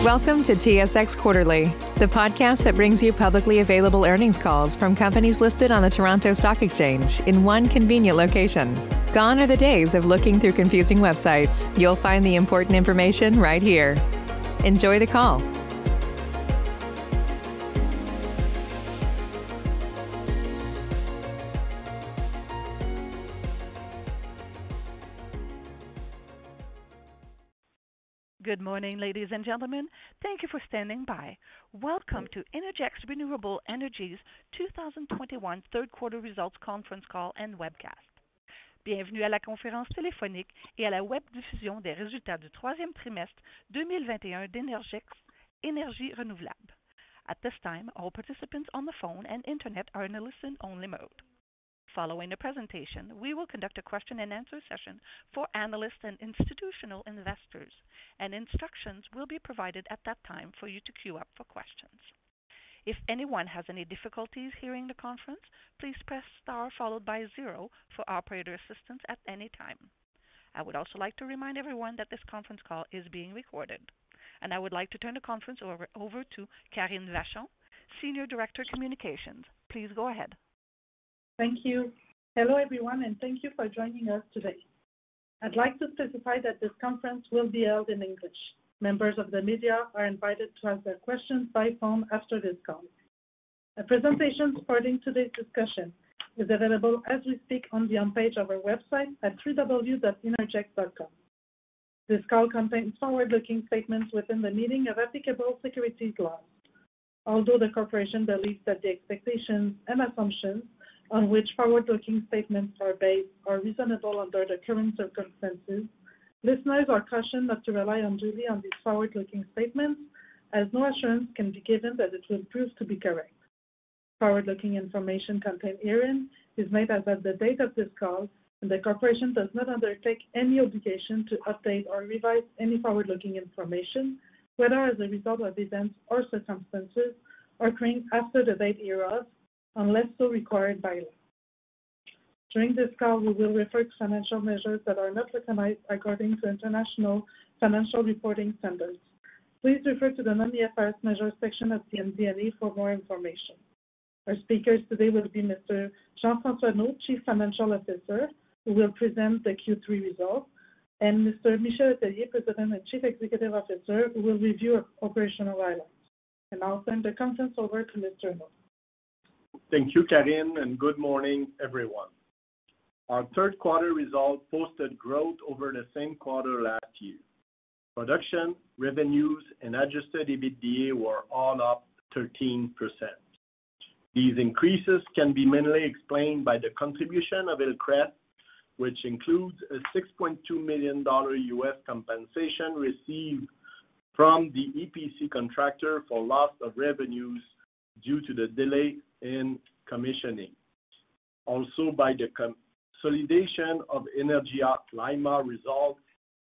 Welcome to TSX Quarterly, the podcast that brings you publicly available earnings calls from companies listed on the Toronto Stock Exchange in one convenient location. Gone are the days of looking through confusing websites. You'll find the important information right here. Enjoy the call. Good morning, ladies and gentlemen. Thank you for standing by. Welcome to Innergex Renewable Energy's 2021 third quarter results conference call and webcast. Bienvenue à la conférence téléphonique et à la web-diffusion des résultats du troisième trimestre 2021 d'Innergex Énergie Renouvelable. At this time, all participants on the phone and internet are in a listen-only mode. Following the presentation, we will conduct a question-and-answer session for analysts and institutional investors, and instructions will be provided at that time for you to queue up for questions. If anyone has any difficulties hearing the conference, please press star followed by 0 for operator assistance at any time. I would also like to remind everyone that this conference call is being recorded. And I would like to turn the conference over to Karine Rashon, Senior Director Communications. Please go ahead. Thank you. Hello, everyone, and thank you for joining us today. I'd like to specify that this conference will be held in English. Members of the media are invited to ask their questions by phone after this call. A presentation supporting today's discussion is available as we speak on the homepage of our website at www.innergex.com. This call contains forward-looking statements within the meaning of applicable securities laws. Although the corporation believes that the expectations and assumptions on which forward-looking statements are based are reasonable under the current circumstances, listeners are cautioned not to rely unduly on these forward-looking statements, as no assurance can be given that it will prove to be correct. Forward-looking information contained herein is made as of the date of this call, and the corporation does not undertake any obligation to update or revise any forward-looking information, whether as a result of events or circumstances occurring after the date hereof, unless so required by law. During this call, we will refer to financial measures that are not recognized according to international financial reporting standards. Please refer to the non-IFRS measures section of the MD&A for more information. Our speakers today will be Mr. Jean-François Naud, Chief Financial Officer, who will present the Q3 results, and Mr. Michel Letellier, President and Chief Executive Officer, who will review operational highlights. And I'll turn the conference over to Mr. Naud. Thank you, Karine, and good morning, everyone. Our third quarter results posted growth over the same quarter last year. Production, revenues, and adjusted EBITDA were all up 13%. These increases can be mainly explained by the contribution of Hillcrest, which includes a $6.2 million U.S. compensation received from the EPC contractor for loss of revenues due to the delay in commissioning. Also by the consolidation of Energia Lima results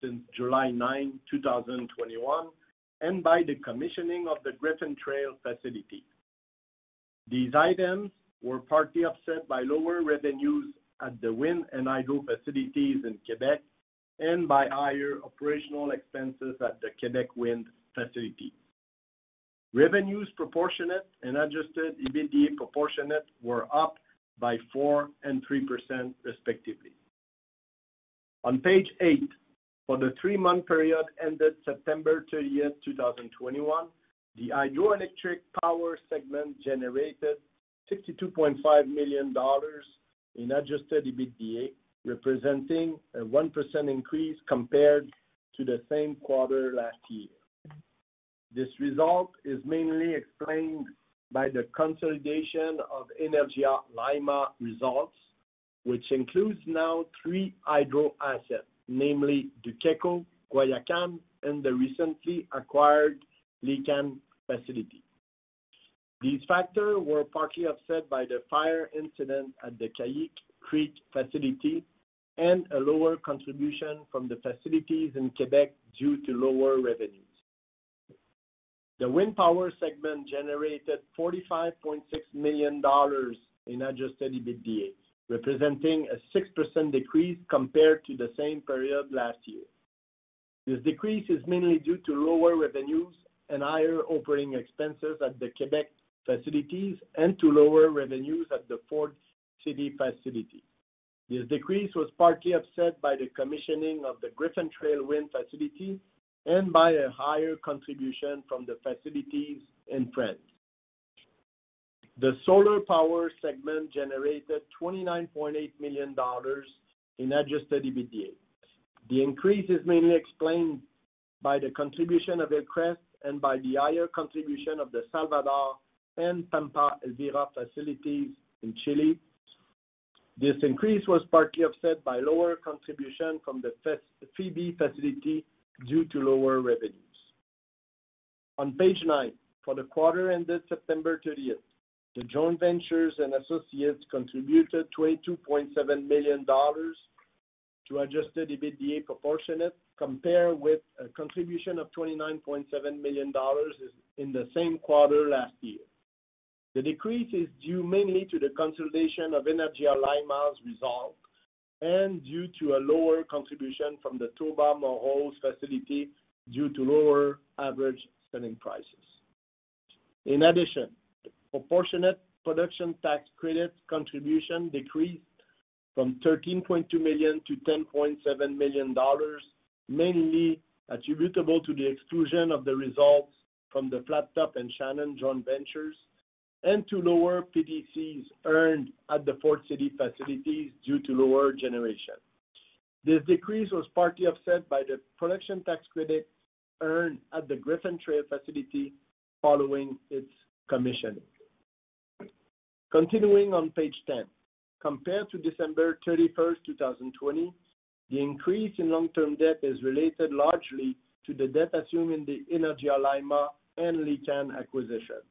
since July 9, 2021, and by the commissioning of the Griffin Trail facility. These items were partly offset by lower revenues at the wind and hydro facilities in Quebec and by higher operational expenses at the Quebec wind facility. Revenues proportionate and adjusted EBITDA proportionate were up by 4% and 3% respectively. On page 8, for the 3-month period ended September 30th, 2021, the hydroelectric power segment generated $62.5 million in adjusted EBITDA, representing a 1% increase compared to the same quarter last year. This result is mainly explained by the consolidation of Energia Lima results, which includes now 3 hydro assets, namely Duqueco, Guayacan, and the recently acquired Lican facility. These factors were partly offset by the fire incident at the Cayuc Creek facility and a lower contribution from the facilities in Quebec due to lower revenues. The wind power segment generated $45.6 million in adjusted EBITDA, representing a 6% decrease compared to the same period last year. This decrease is mainly due to lower revenues and higher operating expenses at the Quebec facilities and to lower revenues at the Fort City facility. This decrease was partly offset by the commissioning of the Griffin Trail wind facility and by a higher contribution from the facilities in France. The solar power segment generated $29.8 million in adjusted EBITDA. The increase is mainly explained by the contribution of Hillcrest and by the higher contribution of the Salvador and Pampa Elvira facilities in Chile. This increase was partly offset by lower contribution from the Phoebe facility due to lower revenues. On page 9, for the quarter ended September 30th, the joint ventures and associates contributed $22.7 million to adjusted EBITDA proportionate, compared with a contribution of $29.7 million in the same quarter last year. The decrease is due mainly to the consolidation of Energia Lima's result and due to a lower contribution from the Toba Morros facility due to lower average selling prices. In addition, the proportionate production tax credit contribution decreased from $13.2 million to $10.7 million, mainly attributable to the exclusion of the results from the Flat Top and Shannon joint ventures and to lower PTCs earned at the Fort City facilities due to lower generation. This decrease was partly offset by the production tax credit earned at the Griffin Trail facility following its commissioning. Continuing on page 10, compared to December 31st, 2020, the increase in long-term debt is related largely to the debt assumed in the Energia Lima and Lican acquisitions,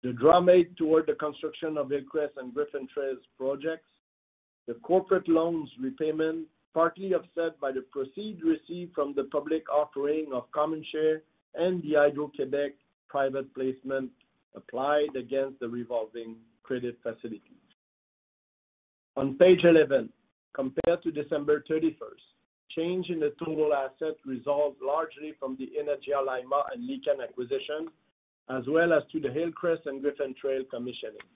the draw made toward the construction of Hillcrest and Griffin Trails projects, the corporate loans repayment, partly offset by the proceeds received from the public offering of common share and the Hydro-Québec private placement applied against the revolving credit facility. On page 11, compared to December 31st, change in the total asset results largely from the Energia Lima and Lican acquisition, as well as to the Hillcrest and Griffin Trail commissioning.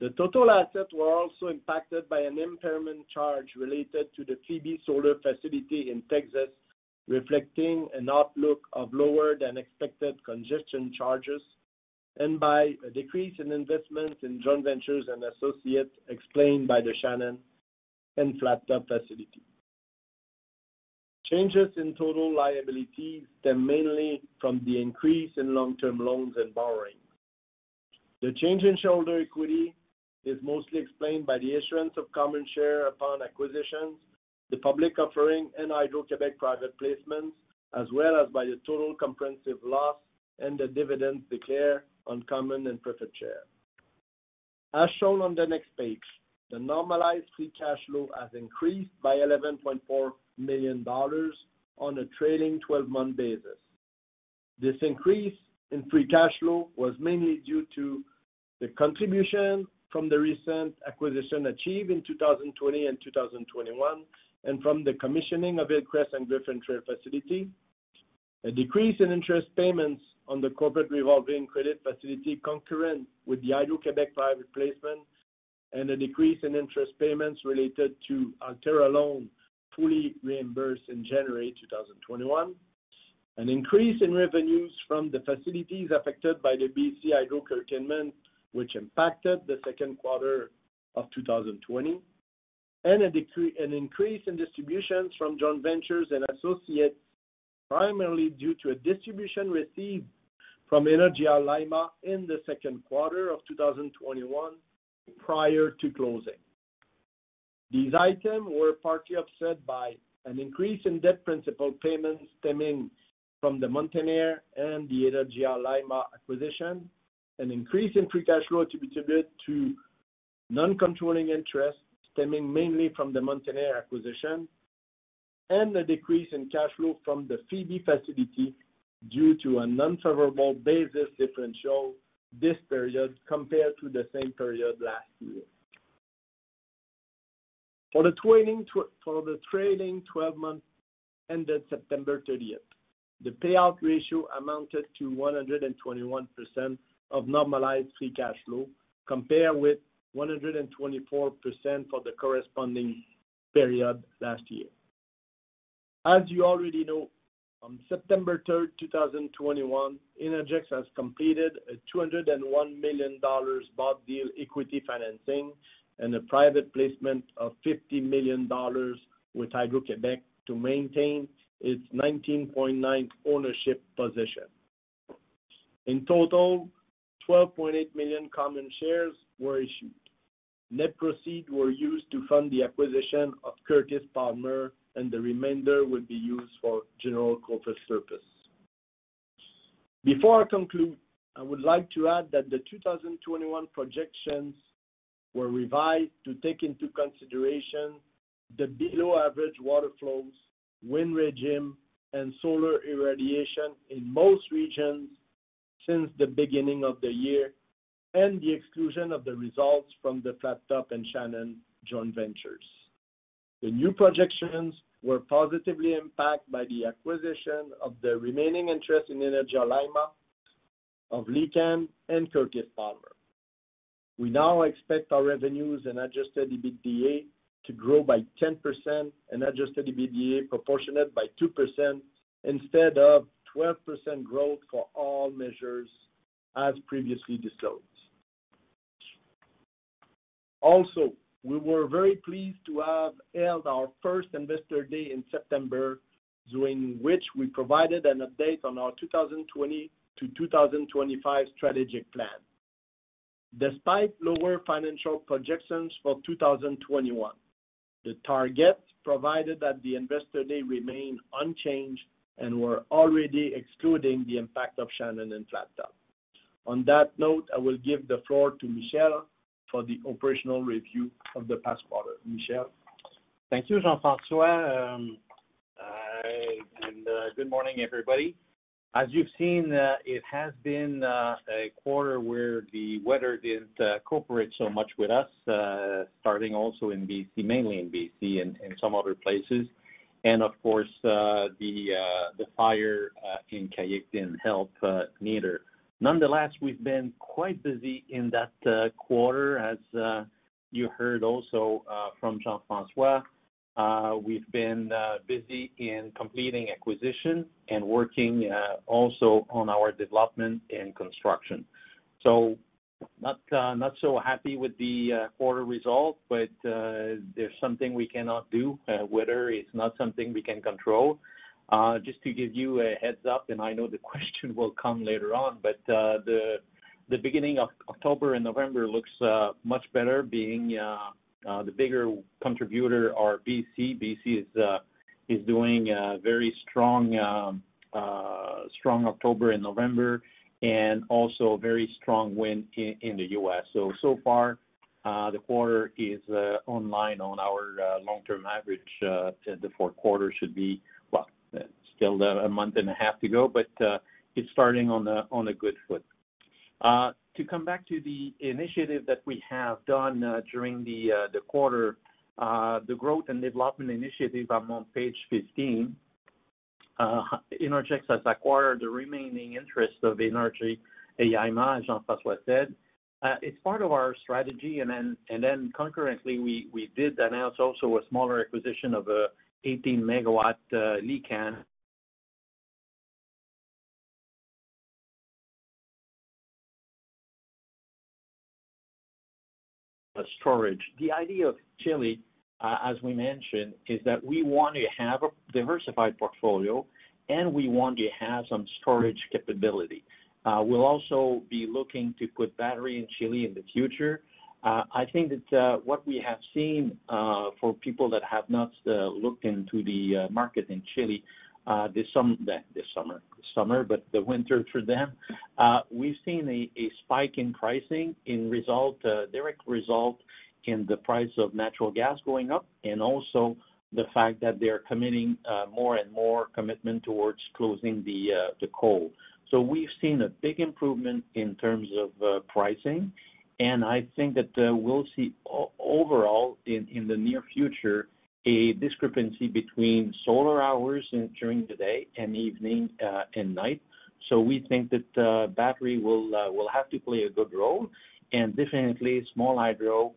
The total assets were also impacted by an impairment charge related to the Phoebe solar facility in Texas, reflecting an outlook of lower than expected congestion charges, and by a decrease in investments in joint ventures and associates explained by the Shannon and Flat Top facility. Changes in total liabilities stem mainly from the increase in long-term loans and borrowings. The change in shareholder equity is mostly explained by the issuance of common share upon acquisitions, the public offering, and Hydro-Québec private placements, as well as by the total comprehensive loss and the dividends declared on common and preferred share. As shown on the next page, the normalized free cash flow has increased by $11.4 million on a trailing 12-month basis. This increase in free cash flow was mainly due to the contribution from the recent acquisition achieved in 2020 and 2021, and from the commissioning of Hillcrest and Griffin Trail facility, a decrease in interest payments on the corporate revolving credit facility concurrent with the Hydro-Québec private placement, and a decrease in interest payments related to Altera loan fully reimbursed in January 2021, an increase in revenues from the facilities affected by the BC hydro curtailment, which impacted the second quarter of 2020, and an increase in distributions from joint ventures and associates, primarily due to a distribution received from Energia Lima in the second quarter of 2021 prior to closing. These items were partly offset by an increase in debt principal payments stemming from the Montaner and the Energia Lima acquisition, an increase in free cash flow attributed to non-controlling interest stemming mainly from the Montaner acquisition, and a decrease in cash flow from the Phoebe facility due to an unfavorable basis differential this period compared to the same period last year. For the trailing 12 months ended September 30th, the payout ratio amounted to 121% of normalized free cash flow, compared with 124% for the corresponding period last year. As you already know, on September 3rd, 2021, Innergex has completed a $201 million bought deal equity financing and a private placement of $50 million with Hydro-Québec to maintain its 19.9% ownership position. In total, 12.8 million common shares were issued. Net proceeds were used to fund the acquisition of Curtis Palmer, and the remainder will be used for general corporate purpose. Before I conclude, I would like to add that the 2021 projections were revised to take into consideration the below-average water flows, wind regime, and solar irradiation in most regions since the beginning of the year, and the exclusion of the results from the Flat Top and Shannon joint ventures. The new projections were positively impacted by the acquisition of the remaining interest in Energia Lima, of Licán, and Curtis Palmer. We now expect our revenues and adjusted EBITDA to grow by 10% and adjusted EBITDA proportionate by 2% instead of 12% growth for all measures as previously disclosed. Also, we were very pleased to have held our first Investor Day in September, during which we provided an update on our 2020 to 2025 strategic plan. Despite lower financial projections for 2021, the targets provided at the Investor Day remain unchanged and were already excluding the impact of Shannon and Flat Top. On that note, I will give the floor to Michel for the operational review of the past quarter. Michel. Thank you, Jean-François, and good morning, everybody. As you've seen, it has been a quarter where the weather didn't cooperate so much with us, starting also in BC, mainly in BC and some other places. And of course, the fire in Québec didn't help neither. Nonetheless, we've been quite busy in that quarter, as you heard also from Jean-François. We've been busy in completing acquisition and working also on our development and construction. So not so happy with the quarter result, but there's something we cannot do. Weather is not something we can control. Just to give you a heads up, and I know the question will come later on, but the beginning of October and November looks much better, being the bigger contributor are BC. BC is doing very strong October and November, and also very strong wind in the U.S. So far, the quarter is online on our long-term average. The fourth quarter should be, well, still a month and a half to go, but it's starting on a good foot. To come back to the initiative that we have done during the quarter, the growth and development initiative, I'm on page 15. Innergex has acquired the remaining interest of Energia Lima, as Jean-François said. It's part of our strategy, and then concurrently we did announce also a smaller acquisition of a 18 megawatt Licán storage. The idea of Chile, as we mentioned, is that we want to have a diversified portfolio, and we want to have some storage capability. We'll also be looking to put battery in Chile in the future. I think that what we have seen for people that have not looked into the market in Chile this summer, but the winter for them, we've seen a spike in pricing in direct result in the price of natural gas going up, and also the fact that they're committing more and more commitment towards closing the coal. So we've seen a big improvement in terms of pricing, and I think that we'll see overall in the near future a discrepancy between solar hours during the day and evening and night. So we think that battery will have to play a good role, and definitely small hydro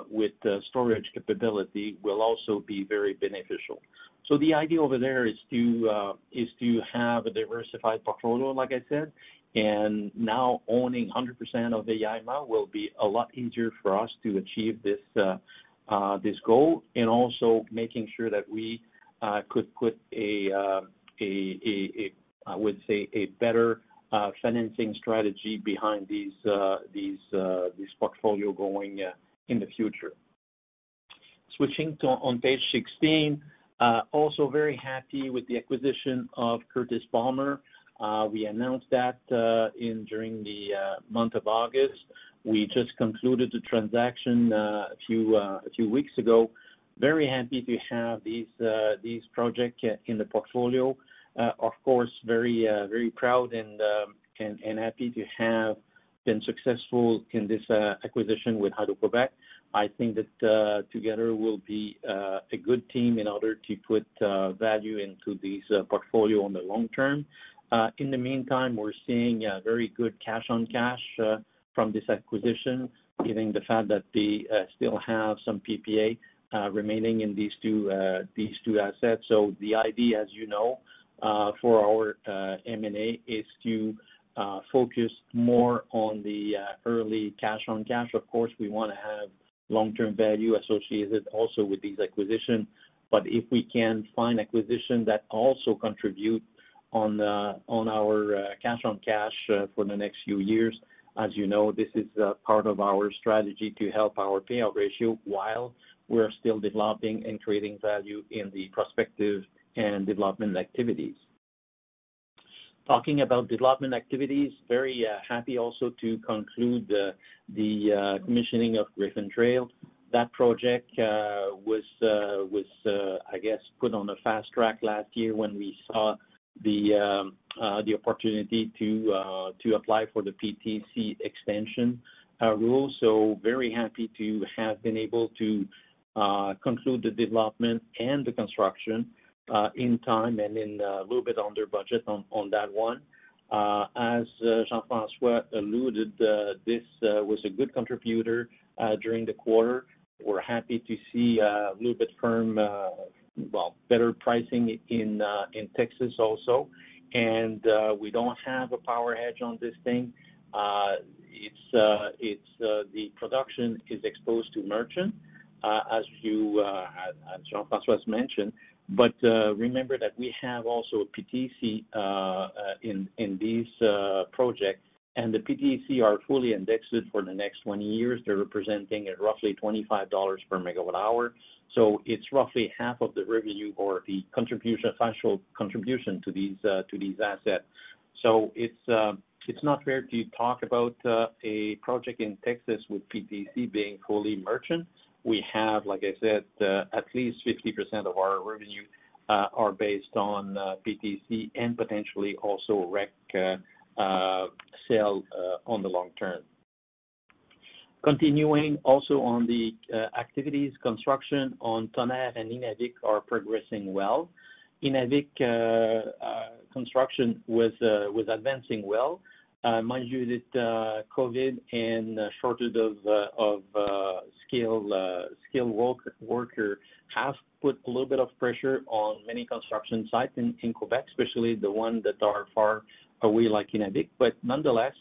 with storage capability will also be very beneficial. So the idea over there is to have a diversified portfolio, like I said, and now owning 100% of the IMA will be a lot easier for us to achieve this this goal, and also making sure that we could put I would say a better financing strategy behind these portfolio going in the future. Switching to on page 16, also very happy with the acquisition of Curtis Palmer. We announced that during the month of August. We just concluded the transaction a few weeks ago. Very happy to have these projects in the portfolio. Of course, very proud and happy to have been successful in this acquisition with Hydro-Québec. I think that together we'll be a good team in order to put value into these portfolio on the long term. In the meantime, we're seeing very good cash on cash from this acquisition, given the fact that they still have some PPA remaining in these two assets. So the idea, as you know, for our M&A is to focus more on the early cash on cash. Of course, we want to have long-term value associated also with these acquisitions. But if we can find acquisition that also contribute on our cash on cash for the next few years, as you know, this is part of our strategy to help our payout ratio while we're still developing and creating value in the prospective and development activities. Talking about development activities, very happy also to conclude the commissioning of Griffin Trail. That project was I guess put on a fast track last year when we saw the opportunity to apply for the PTC extension rule. So very happy to have been able to conclude the development and the construction in time and in a little bit under budget on that one. As Jean-François alluded, this was a good contributor during the quarter. We're happy to see a little bit firm, better pricing in Texas also. And we don't have a power hedge on this thing. It's the production is exposed to merchant, as Jean-François mentioned. But remember that we have also a PTC in these projects, and the PTC are fully indexed for the next 20 years. They're representing at roughly $25 per megawatt hour. So it's roughly half of the revenue or the financial contribution to these assets. So it's not fair to talk about a project in Texas with PTC being fully merchant. We have, like I said, at least 50% of our revenue are based on PTC and potentially also REC sale on the long term. Continuing also on the activities, construction on Tonnerre and Innergex are progressing well. Innergex construction was advancing well. Mind you that COVID and shortage of skilled worker have put a little bit of pressure on many construction sites in Quebec, especially the ones that are far away like Innergex. But nonetheless,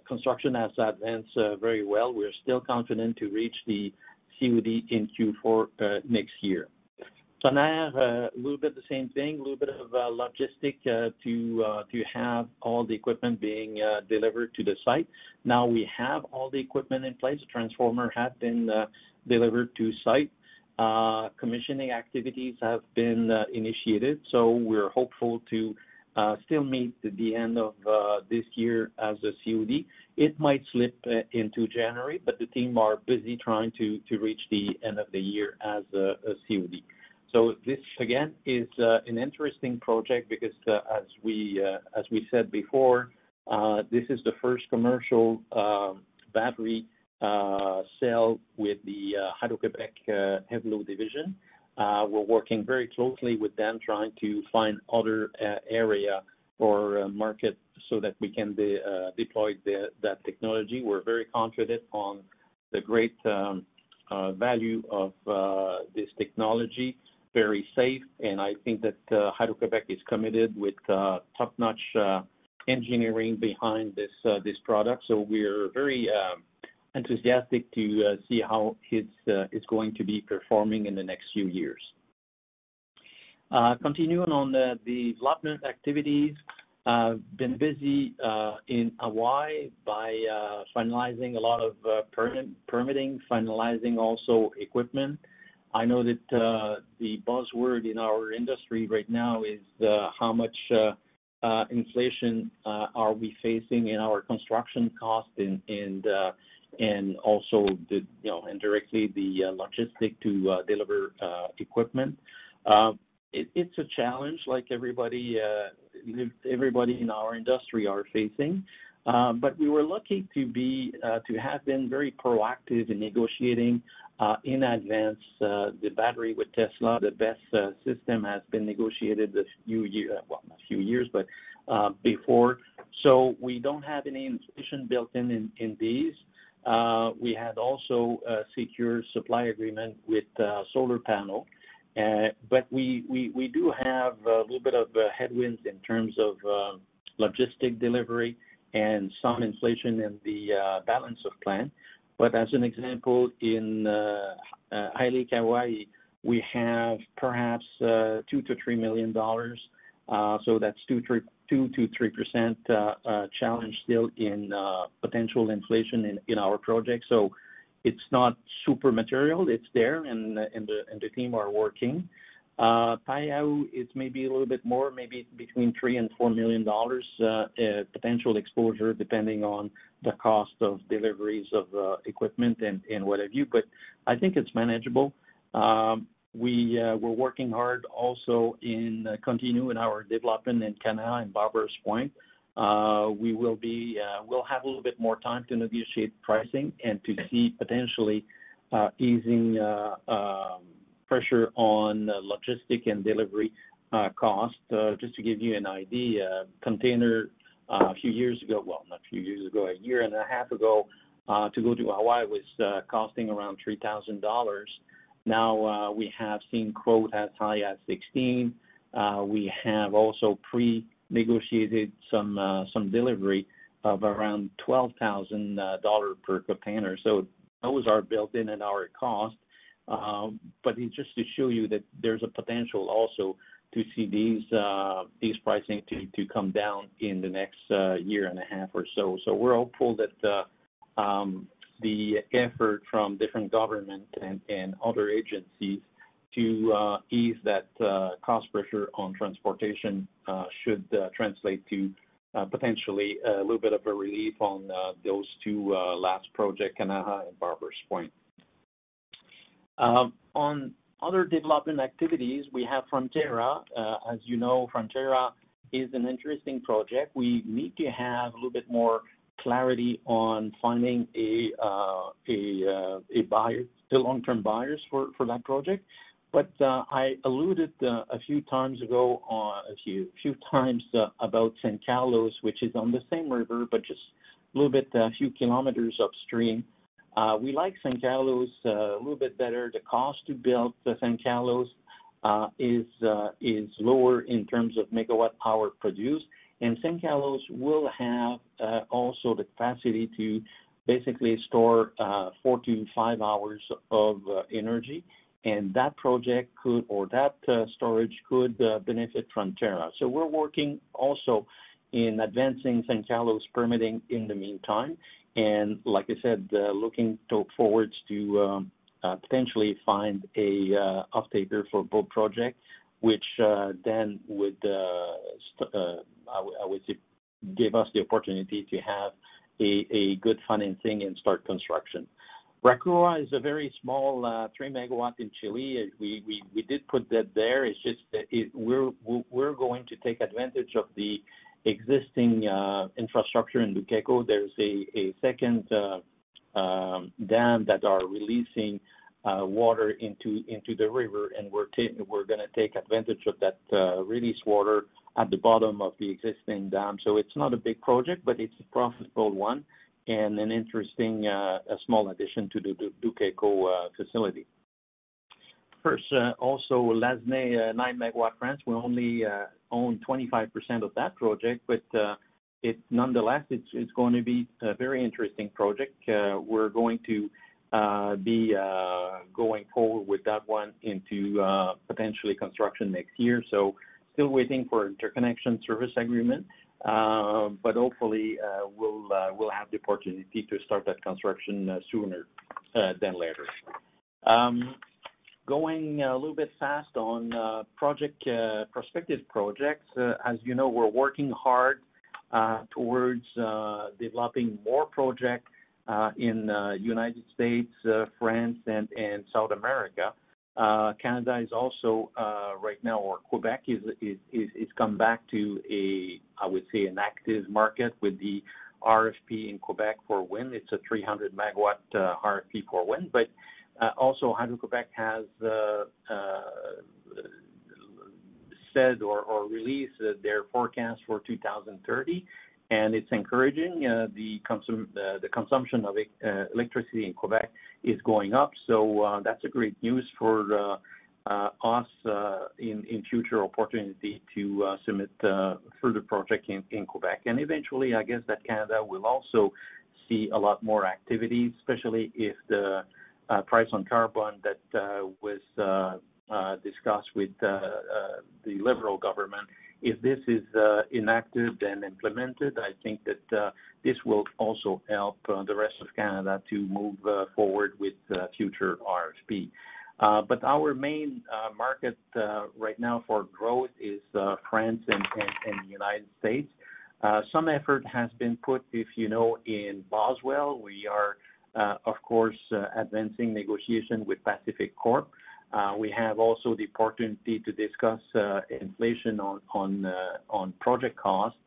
construction has advanced very well. We're still confident to reach the COD in Q4 next year. Tonnerre, a little bit the same thing, a little bit of logistic to have all the equipment being delivered to the site. Now we have all the equipment in place. The transformer has been delivered to site. Commissioning activities have been initiated, so we're hopeful to still meet the end of this year as a COD. It might slip into January, but the team are busy trying to reach the end of the year as a COD. So this again is an interesting project because as we said before, this is the first commercial battery cell with the Hydro-Québec Heavy division. We're working very closely with them, trying to find other area or market so that we can deploy that technology. We're very confident on the great value of this technology, very safe, and I think that Hydro-Québec is committed with top-notch engineering behind this product. So we're very enthusiastic to see how it's going to be performing in the next few years. Continuing on the development activities, been busy in Hawaii by finalizing a lot of permitting, finalizing also equipment. I know that the buzzword in our industry right now is how much inflation are we facing in our construction costs and also indirectly the logistic to deliver equipment. It's a challenge like everybody in our industry are facing, but we were lucky to have been very proactive in negotiating in advance. The battery with Tesla, the best system has been negotiated a few years, well, not a few years, but before. So we don't have any inflation built in these. We had also secured supply agreement with solar panel. But we do have a little bit of headwinds in terms of logistic delivery and some inflation in the balance of plant. But as an example, in Haile, Hawaii, we have perhaps $2 to $3 million. So that's 2 to 3% challenge still in potential inflation in our project. So it's not super material. It's there, and the team are working. Payau, it's maybe a little bit more, maybe between $3 and $4 million potential exposure, depending on the cost of deliveries of equipment and what have you. But I think it's manageable. We're working hard also in continuing our development in Canada and Barbers Point. We'll have a little bit more time to negotiate pricing and to see potentially easing pressure on logistic and delivery cost. Just to give you an idea, container a few years ago, well, not a few years ago, a year and a half ago, to go to Hawaii was costing around $3,000. Now we have seen quote as high as $16. We have also negotiated some delivery of around $12,000 per container. So those are built in our cost. But it's just to show you that there's a potential also to see these pricing to come down in the next year and a half or so. So we're hopeful that the effort from different government and other agencies to ease that cost pressure on transportation should translate to potentially a little bit of a relief on those two last projects, Kanaha and Barbers Point. On other development activities, we have Frontera. As you know, Frontera is an interesting project. We need to have a little bit more clarity on finding a buyer, the long-term buyers for that project. But I alluded a few times ago about San Carlos, which is on the same river, but just a little bit, a few kilometers upstream. We like San Carlos a little bit better. The cost to build San Carlos is lower in terms of megawatt power produced, and San Carlos will have also the capacity to basically store 4 to 5 hours of energy. And that project storage could benefit Frontera. So we're working also in advancing San Carlos permitting in the meantime. And like I said, looking forward to potentially find a off-taker for both projects, which then would, I would say, give us the opportunity to have a good financing and start construction. Rakua is a very small 3 megawatt in Chile. We did put that there. It's just that we're going to take advantage of the existing infrastructure in Duqueco. There's a second dams that are releasing water into the river, and we're going to take advantage of that released water at the bottom of the existing dam. So it's not a big project, but it's a profitable one and an interesting a small addition to the Duqueco facility. First, also Lasnay 9 megawatt France, we only own 25% of that project, but nonetheless, it's going to be a very interesting project. We're going to be going forward with that one into potentially construction next year. So still waiting for interconnection service agreement, but hopefully we'll have the opportunity to start that construction sooner than later. Going a little bit fast on prospective projects. As you know, we're working hard towards developing more projects in United States, France, and South America. Canada is also right now, or Quebec is come back to I would say, an active market with the RFP in Quebec for wind. It's a 300 megawatt RFP for wind, but also Hydro-Quebec has said or released their forecast for 2030, and it's encouraging. The consumption of electricity in Quebec is going up, so that's a great news for us in future opportunity to submit further project in Quebec. And eventually, I guess that Canada will also see a lot more activity, especially if the price on carbon that was discussed with the Liberal government, if this is enacted and implemented, I think that this will also help the rest of Canada to move forward with future RFP. But our main market right now for growth is France and the United States. Some effort has been put, if you know, in Boswell. We are, of course, advancing negotiation with Pacific Corp. We have also the opportunity to discuss inflation on project costs.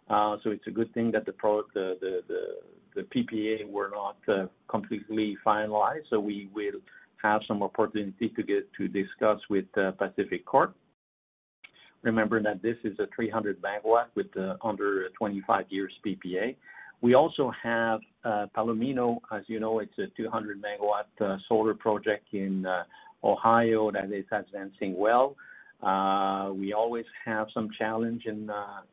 So it's a good thing that the PPA were not completely finalized. So we will have some opportunity to discuss with Pacific Corp. Remember that this is a 300 megawatt with under a 25 years PPA. We also have Palomino. As you know, it's a 200 megawatt solar project in Ohio that is advancing well. We always have some challenge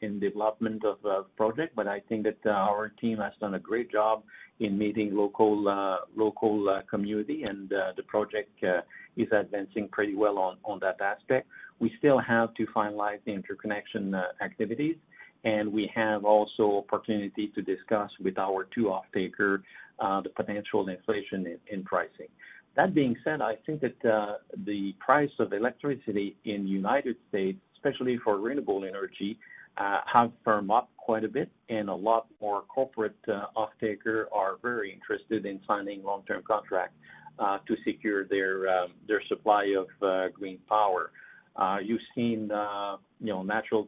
in development of a project, but I think that our team has done a great job in meeting local community, and the project is advancing pretty well on that aspect. We still have to finalize the interconnection activities, and we have also opportunity to discuss with our two off-taker the potential inflation in pricing. That being said, I think that the price of electricity in the United States, especially for renewable energy, have firmed up quite a bit, and a lot more corporate off-taker are very interested in signing long-term contracts to secure their supply of green power. You've seen, natural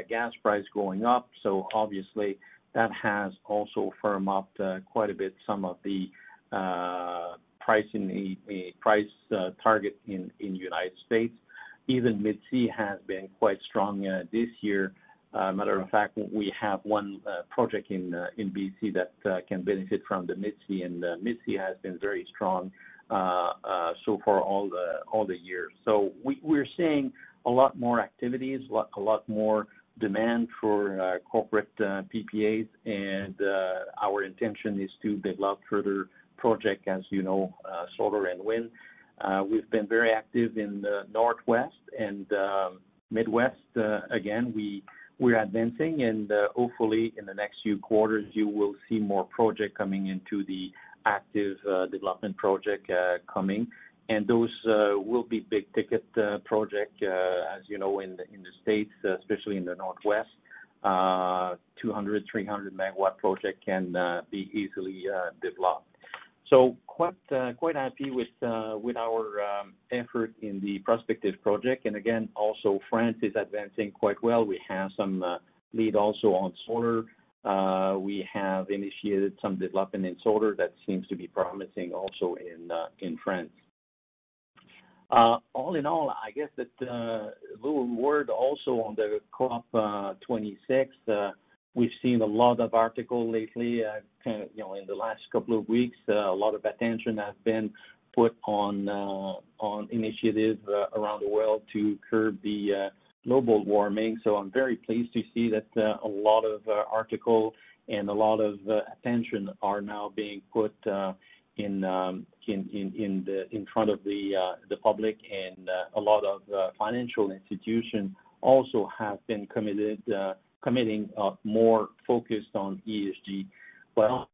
gas price going up, so obviously that has also firmed up quite a bit some of the price target in United States. Even Mid-C has been quite strong this year. Matter of fact, we have one project in BC that can benefit from the Mid-C, and Mid-C has been very strong so far all the years. So we're seeing a lot more activities, a lot more demand for corporate PPAs, and our intention is to develop further project, as you know, solar and wind. We've been very active in the Northwest and Midwest. Again, we're advancing, and hopefully in the next few quarters you will see more project coming into the active development project coming, and those will be big ticket project, as you know, in the States, especially in the Northwest. 200, 300 megawatt project can be easily developed. So quite happy with our effort in the prospective project. And again, also France is advancing quite well. We have some lead also on solar. We have initiated some development in solar that seems to be promising also in France. All in all, I guess that a little word also on the COP26. We've seen a lot of articles lately, in the last couple of weeks. A lot of attention has been put on initiatives around the world to curb the global warming. So I'm very pleased to see that a lot of articles and a lot of attention are now being put in front of the public, and a lot of financial institutions also have been committing more focused on ESG. Well,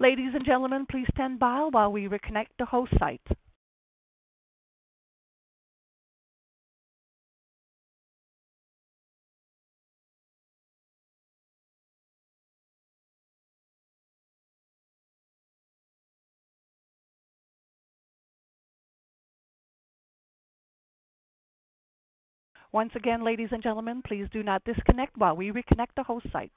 Ladies and gentlemen, please stand by while we reconnect the host site. Once again, ladies and gentlemen, please do not disconnect while we reconnect the host site.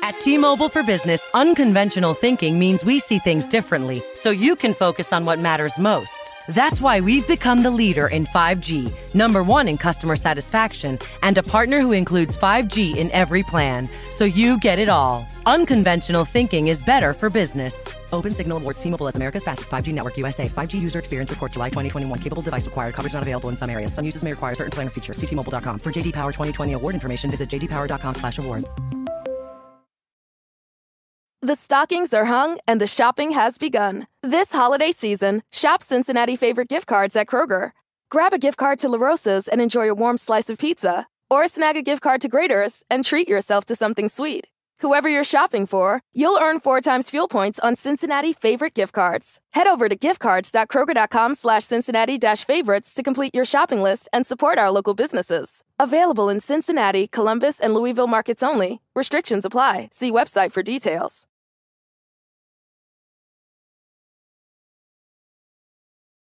At T-Mobile for Business, unconventional thinking means we see things differently, so you can focus on what matters most. That's why we've become the leader in 5G, #1 in customer satisfaction, and a partner who includes 5G in every plan, so you get it all. Unconventional thinking is better for business. Open Signal awards T-Mobile as America's fastest 5G network USA. 5G user experience report July 2021. Capable device required. Coverage not available in some areas. Some uses may require certain plan or features. See T-Mobile.com. For JD Power 2020 award information, visit jdpower.com/awards. The stockings are hung and the shopping has begun. This holiday season, shop Cincinnati favorite gift cards at Kroger. Grab a gift card to La Rosa's and enjoy a warm slice of pizza. Or snag a gift card to Grater's and treat yourself to something sweet. Whoever you're shopping for, you'll earn 4 times fuel points on Cincinnati favorite gift cards. Head over to giftcards.kroger.com/Cincinnati-favorites to complete your shopping list and support our local businesses. Available in Cincinnati, Columbus, and Louisville markets only. Restrictions apply. See website for details.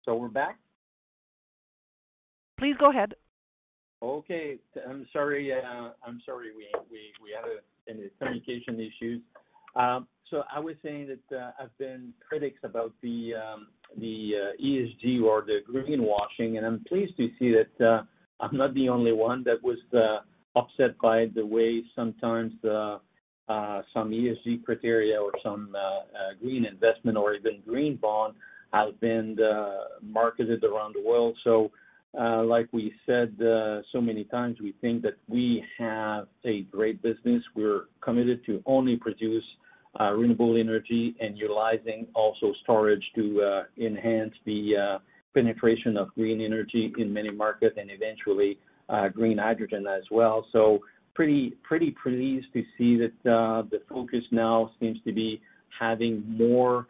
so we're back. Please go ahead. Okay, I'm sorry. We had any communication issues. So I was saying that I've been critics about the ESG or the greenwashing, and I'm pleased to see that I'm not the only one that was upset by the way sometimes some ESG criteria or some green investment or even green bond has been marketed around the world. So like we said so many times, we think that we have a great business. We're committed to only produce renewable energy and utilizing also storage to enhance the penetration of green energy in many markets and eventually green hydrogen as well. So pretty pleased to see that the focus now seems to be having more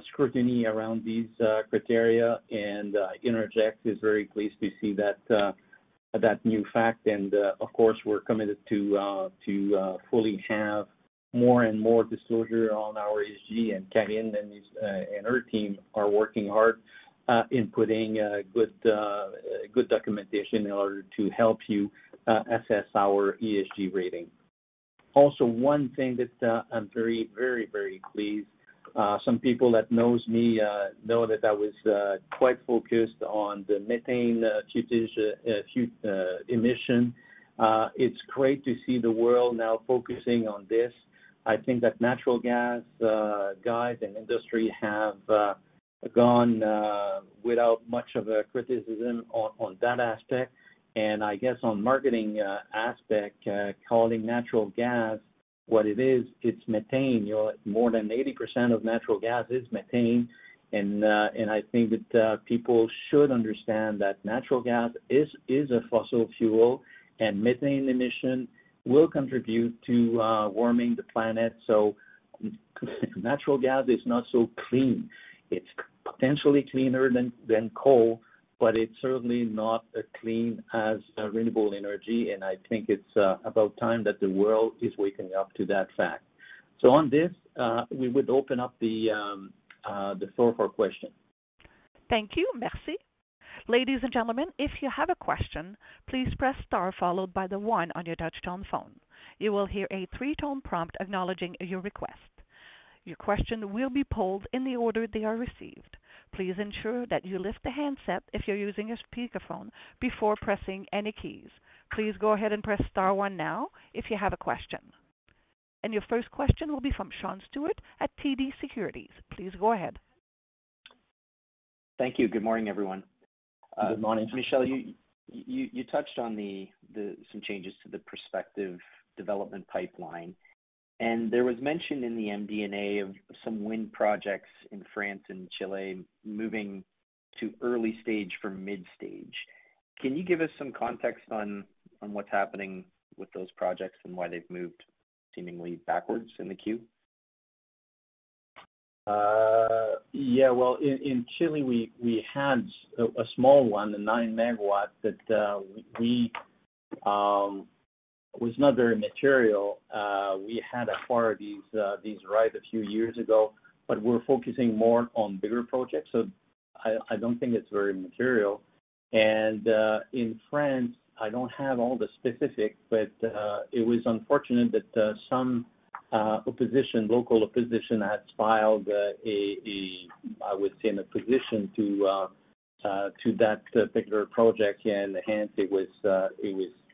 scrutiny around these criteria, and Innergex is very pleased to see that new fact. And of course, we're committed to fully have more and more disclosure on our ESG. And Karine and her team are working hard in putting good documentation in order to help you assess our ESG rating. Also, one thing that I'm very, very, very pleased. Some people that knows me know that I was quite focused on the methane emission. It's great to see the world now focusing on this. I think that natural gas guys and industry have gone without much of a criticism on that aspect. And I guess on marketing aspect, calling natural gas what it is, it's methane. More than 80% of natural gas is methane, and I think that people should understand that natural gas is a fossil fuel, and methane emission will contribute to warming the planet. So natural gas is not so clean. It's potentially cleaner than coal, but it's certainly not as clean as renewable energy. And I think it's about time that the world is waking up to that fact. So on this, we would open up the floor for questions. Thank you. Merci. Ladies and gentlemen, if you have a question, please press star followed by the 1 on your touch-tone phone. You will hear a 3-tone prompt acknowledging your request. Your question will be polled in the order they are received. Please ensure that you lift the handset if you're using a speakerphone before pressing any keys. Please go ahead and press star 1 now if you have a question. And your first question will be from Sean Stewart at TD Securities. Please go ahead. Thank you. Good morning, everyone. Good morning. Michel, you touched on some changes to the prospective development pipeline, and there was mention in the MD&A of some wind projects in France and Chile moving to early stage from mid stage. Can you give us some context on what's happening with those projects and why they've moved seemingly backwards in the queue? Yeah, well, in Chile, we had a small one, a 9 megawatt, that we was not very material. We had acquired these right a few years ago, but we're focusing more on bigger projects, so I don't think it's very material. And in France, I don't have all the specifics, but it was unfortunate that some local opposition has filed I would say, an opposition to that particular project, and hence it was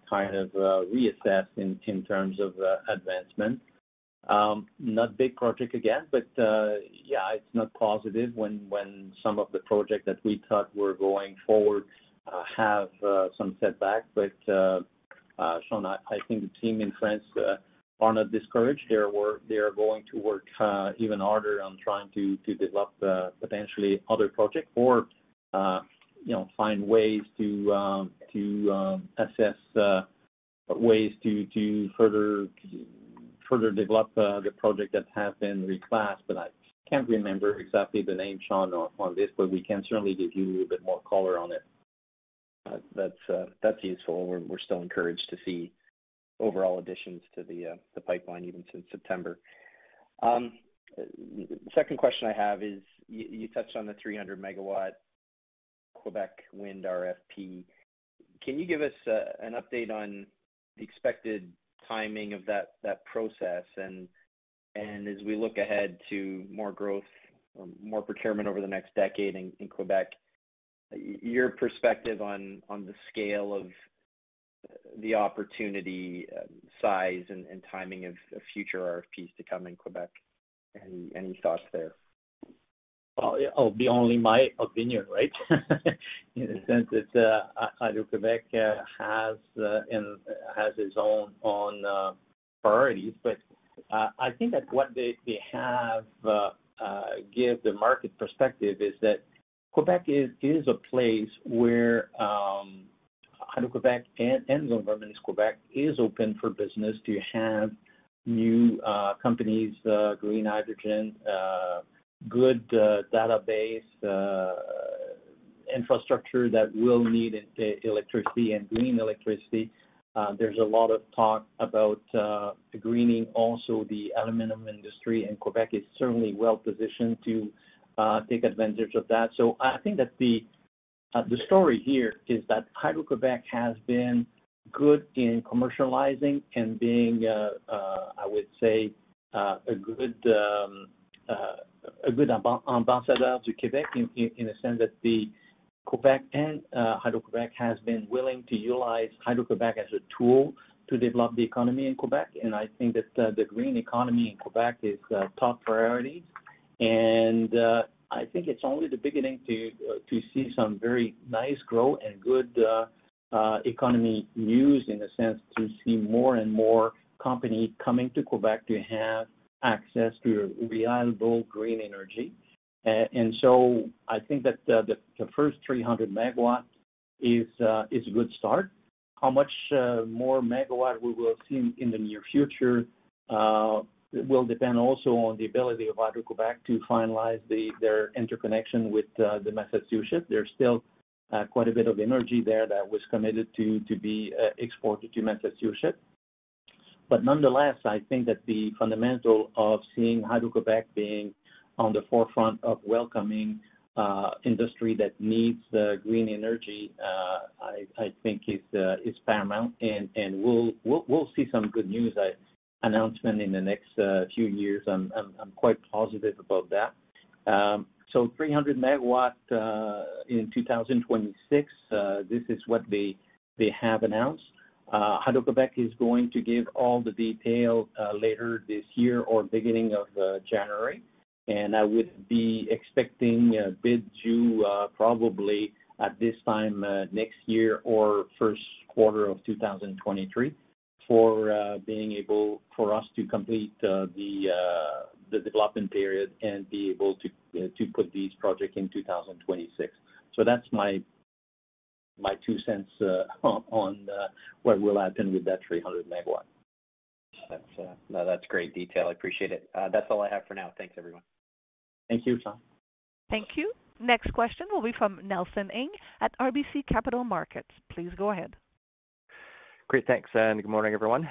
kind of reassessed in terms of advancement. Not big project again, but yeah, it's not positive when some of the projects that we thought were going forward have some setback. But Sean, I think the team in France are not discouraged. They are going to work even harder on trying to develop potentially other projects, or find ways to assess ways to further develop the project that has been reclassed. But I can't remember exactly the name, Sean, on this, but we can certainly give you a little bit more color on it. That's useful. We're still encouraged to see overall additions to the pipeline even since September. Second question I have is you touched on the 300 megawatt Quebec wind RFP. Can you give us an update on the expected timing of that process, and as we look ahead to more growth or more procurement over the next decade in Quebec, your perspective on the scale of the opportunity, size, and timing of future RFPs to come in Quebec? Any thoughts there? Well, it'll be only my opinion, right? In the sense that Hydro-Quebec has its own priorities, but I think that what they have give the market perspective is that Quebec is a place where Hydro-Quebec and Government of Quebec is open for business to have new companies, green hydrogen, good database, infrastructure that will need electricity and green electricity. There's a lot of talk about greening also the aluminum industry, and Quebec is certainly well positioned to take advantage of that. So I think that the story here is that Hydro-Quebec has been good in commercializing and being, I would say, a good ambassador to Quebec in the sense that the Quebec and Hydro-Quebec has been willing to utilize Hydro-Quebec as a tool to develop the economy in Quebec. And I think that the green economy in Quebec is top priority. And I think it's only the beginning to see some very nice growth and good economy news, in the sense to see more and more companies coming to Quebec to have access to reliable green energy. And so I think that the first 300 megawatts is a good start. how much more megawatt we will see in the near future will depend also on the ability of Hydro-Québec to finalize their interconnection with the Massachusetts. There's still quite a bit of energy there that was committed to be exported to Massachusetts. But nonetheless, I think that the fundamental of seeing Hydro-Québec being on the forefront of welcoming industry that needs green energy, I think is paramount, and we'll see some good news announcement in the next few years. I'm quite positive about that. So 300 megawatt in 2026. This is what they have announced. Hydro-Québec is going to give all the detail later this year or beginning of January, and I would be expecting a bid due probably at this time next year or first quarter of 2023 for being able for us to complete the development period and be able to put these projects in 2026. So that's my 2 cents on what will happen with that 300 megawatt. That's great detail. I appreciate it. That's all I have for now. Thanks, everyone. Thank you, Sean. Thank you. Next question will be from Nelson Ng at RBC Capital Markets. Please go ahead. Great, thanks, and good morning, everyone.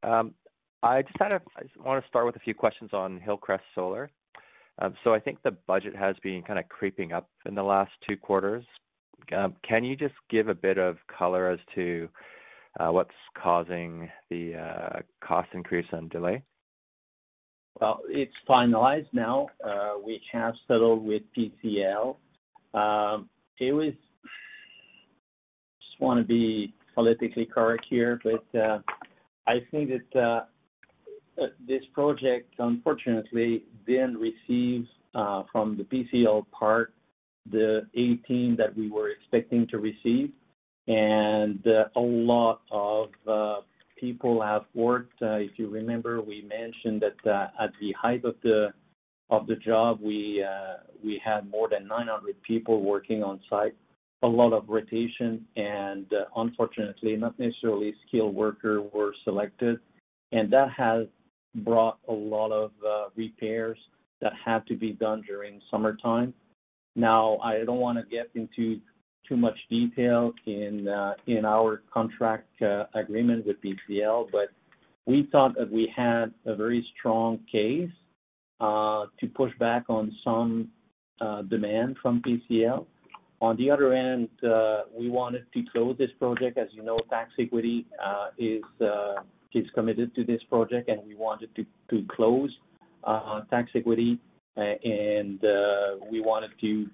I just want to start with a few questions on Hillcrest Solar. So I think the budget has been kind of creeping up in the last 2 quarters. Can you just give a bit of color as to what's causing the cost increase and delay? Well, it's finalized now. We have settled with PCL. It was, just want to be politically correct here, but I think that this project, unfortunately, didn't receive from the PCL part the 18 that we were expecting to receive, and a lot of people have worked. If you remember, we mentioned that at the height of the job, we had more than 900 people working on site, a lot of rotation, and unfortunately, not necessarily skilled workers were selected, and that has brought a lot of repairs that had to be done during summertime. Now, I don't want to get into too much detail in our contract agreement with PCL, but we thought that we had a very strong case to push back on some demand from PCL. On the other end, we wanted to close this project. As you know, tax equity is committed to this project, and we wanted to close tax equity, and we wanted to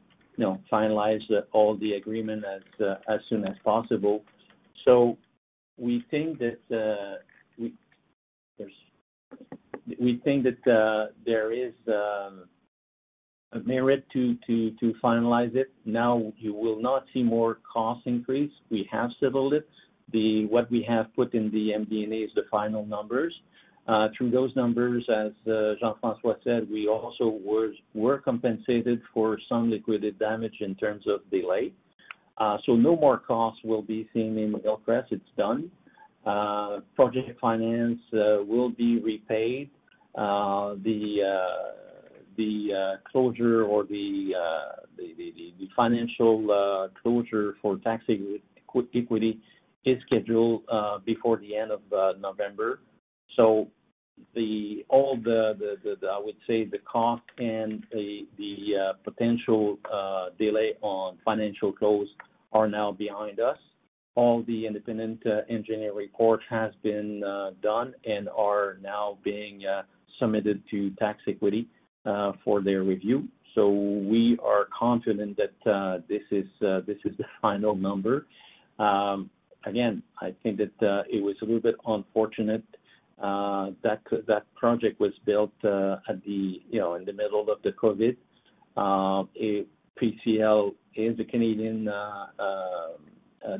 finalize all the agreement as soon as possible. So we think that there is a merit to finalize it. Now you will not see more cost increase. We have settled it. What we have put in the MD&A is the final numbers. Through those numbers, as Jean-François said, we also were compensated for some liquidated damage in terms of delay. So no more costs will be seen in Hillcrest. It's done. Project finance will be repaid. The closure or the financial closure for tax equity is scheduled before the end of November. So I would say the cost and the potential delay on financial close are now behind us. All the independent engineer report has been done and are now being submitted to tax equity for their review. So we are confident that this is the final number. Again, I think that it was a little bit unfortunate that project was built at the in the middle of the COVID. PCL is a Canadian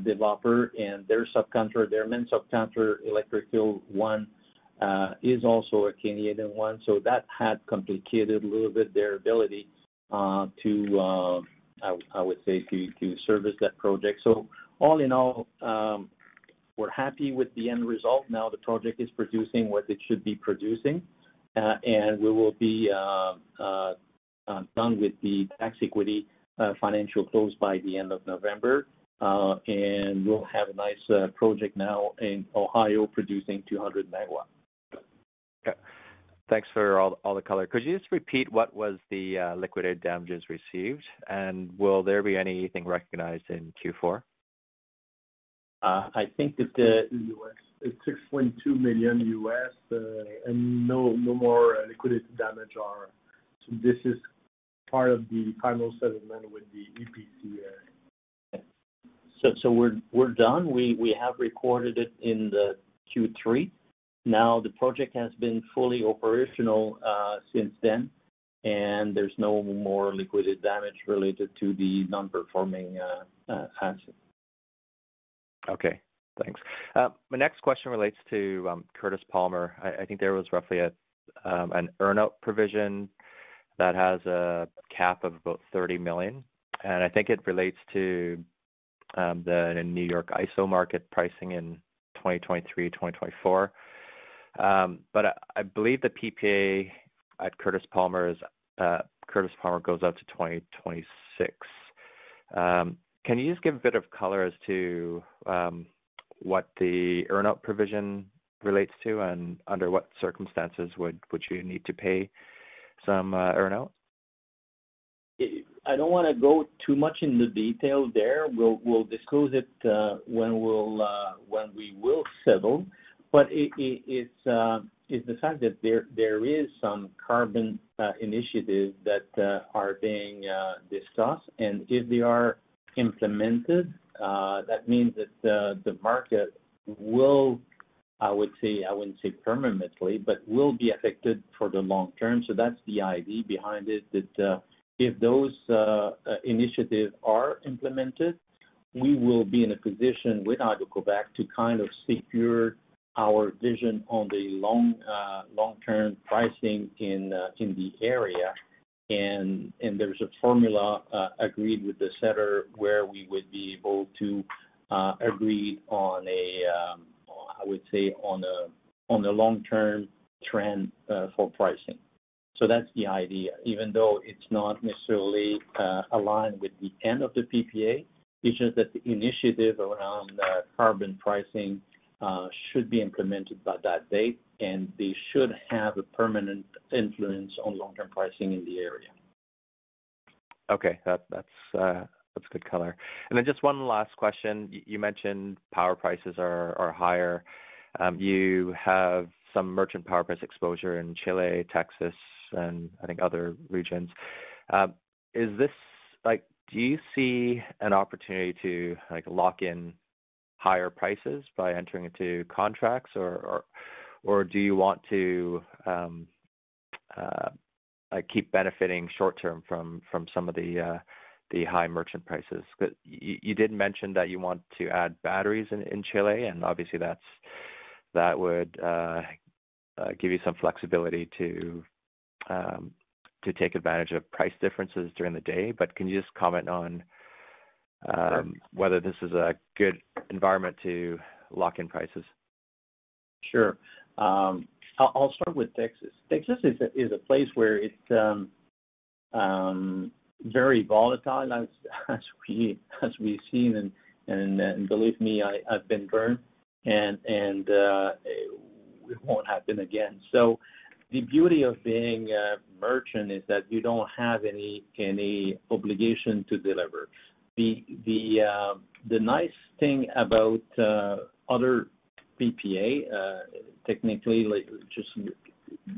developer, and their main subcontractor, Electrical One, is also a Canadian one. So that had complicated a little bit their ability I would say to service that project. So all in all, we're happy with the end result. Now the project is producing what it should be producing, and we will be done with the tax equity financial close by the end of November, and we'll have a nice project now in Ohio producing 200 megawatts. Okay. Thanks for all the color. Could you just repeat what was the liquidated damages received, and will there be anything recognized in Q4? I think that the it's $6.2 million US, and no more liquidated damage are. So this is part of the final settlement with the EPC. So we're done. We have recorded it in the Q3. Now the project has been fully operational since then, and there's no more liquidated damage related to the non-performing asset. Okay, thanks. My next question relates to Curtis Palmer. I think there was roughly an earnout provision that has a cap of about $30 million, and I think it relates to the New York ISO market pricing in 2023, 2024. But I believe the PPA at Curtis Palmer goes out to 2026. Can you just give a bit of color as to what the earnout provision relates to, and under what circumstances would you need to pay some earnout? I don't want to go too much into detail there. We'll disclose it when we will settle. But it's the fact that there is some carbon initiatives that are being discussed, and if they are implemented, that means that the market will, I wouldn't say permanently, but will be affected for the long term. So that's the idea behind it, that if those initiatives are implemented, we will be in a position with Hydro-Québec to kind of secure our vision on the long-term pricing in the area. And there's a formula agreed with the setter where we would be able to agree on a long-term trend for pricing. So that's the idea. Even though it's not necessarily aligned with the end of the PPA, it's just that the initiative around carbon pricing should be implemented by that date, and they should have a permanent influence on long-term pricing in the area. Okay, that's good color. And then just one last question. You mentioned power prices are higher. You have some merchant power price exposure in Chile, Texas, and I think other regions. Is this do you see an opportunity to lock in higher prices by entering into contracts, or do you want to keep benefiting short term from some of the high merchant prices? You did mention that you want to add batteries in Chile, and obviously that would give you some flexibility to take advantage of price differences during the day. But can you just comment on whether this is a good environment to lock in prices? Sure. I'll start with Texas. Texas is a place where it's very volatile, as we've seen, and believe me, I've been burned, and it won't happen again. So the beauty of being a merchant is that you don't have any obligation to deliver. The nice thing about other PPA, technically, just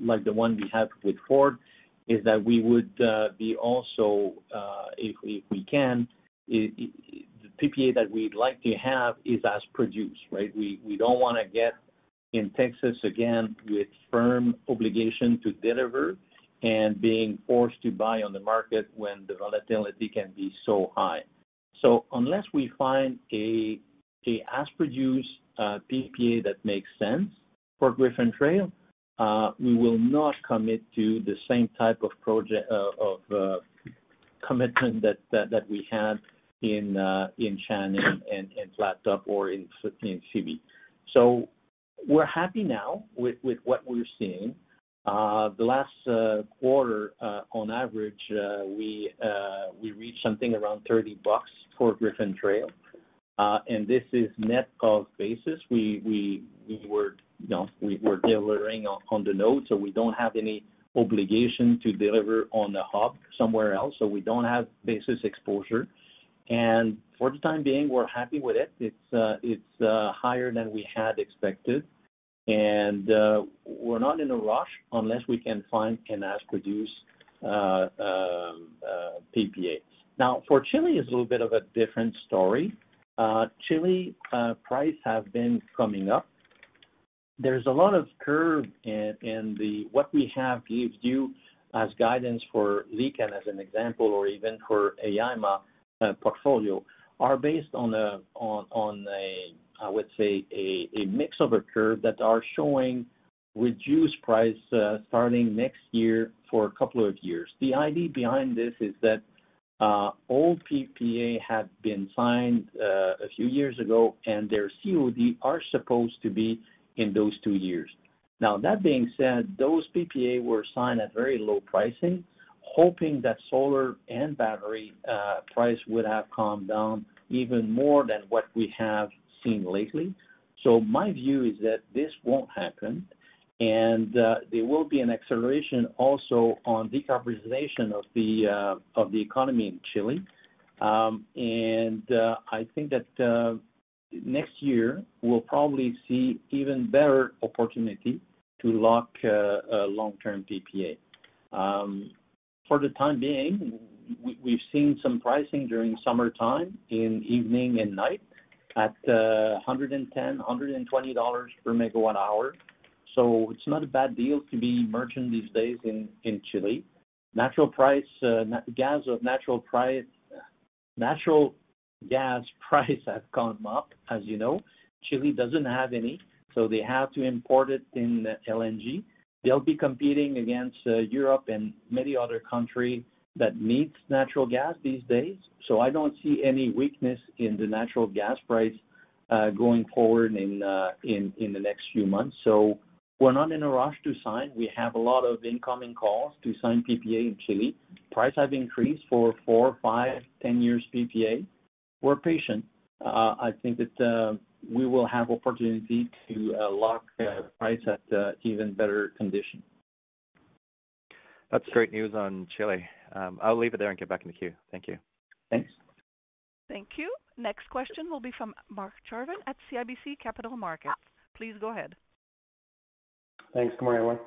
like the one we have with Ford, is that we would be also, if we can, the PPA that we'd like to have is as produced, right? We don't want to get in Texas again with firm obligation to deliver and being forced to buy on the market when the volatility can be so high. So unless we find a as produced PPA that makes sense for Griffin Trail, we will not commit to the same type of project commitment that we had in Shannon and Flat Top or in Phoebe. So we're happy now with what we're seeing. The last quarter, on average, we reached something around $30 for Griffin Trail, and this is net of basis. We were delivering on the node, so we don't have any obligation to deliver on the hub somewhere else, so we don't have basis exposure. And for the time being, we're happy with it. It's higher than we had expected, and we're not in a rush unless we can find an as-produced PPA. Now, for Chile, is a little bit of a different story. Chile price have been coming up. There's a lot of curve in what we have gives you as guidance for Licán as an example, or even for AIMA portfolio, are based on I would say a mix of a curve that are showing reduced price starting next year for a couple of years. The idea behind this is that old PPA have been signed a few years ago, and their COD are supposed to be in those 2 years. Now, that being said, those PPA were signed at very low pricing, hoping that solar and battery price would have calmed down even more than what we have seen lately. So my view is that this won't happen, and there will be an acceleration also on decarbonization of the economy in Chile. And I think that next year we'll probably see even better opportunity to lock a long-term PPA. For the time being, we've seen some pricing during summertime in evening and night at $110, $120 per megawatt hour. So it's not a bad deal to be merchant these days in Chile. Natural gas price has gone up, as you know. Chile doesn't have any, so they have to import it in LNG. They'll be competing against Europe and many other countries that needs natural gas these days. So I don't see any weakness in the natural gas price going forward in the next few months. So we're not in a rush to sign. We have a lot of incoming calls to sign PPA in Chile. Price have increased for 4, 5, 10 years PPA. We're patient. I think that we will have opportunity to lock price at even better condition. That's great news on Chile. I'll leave it there and get back in the queue. Thank you. Thanks. Thank you. Next question will be from Mark Jarvin at CIBC Capital Markets. Please go ahead. Thanks. Good morning,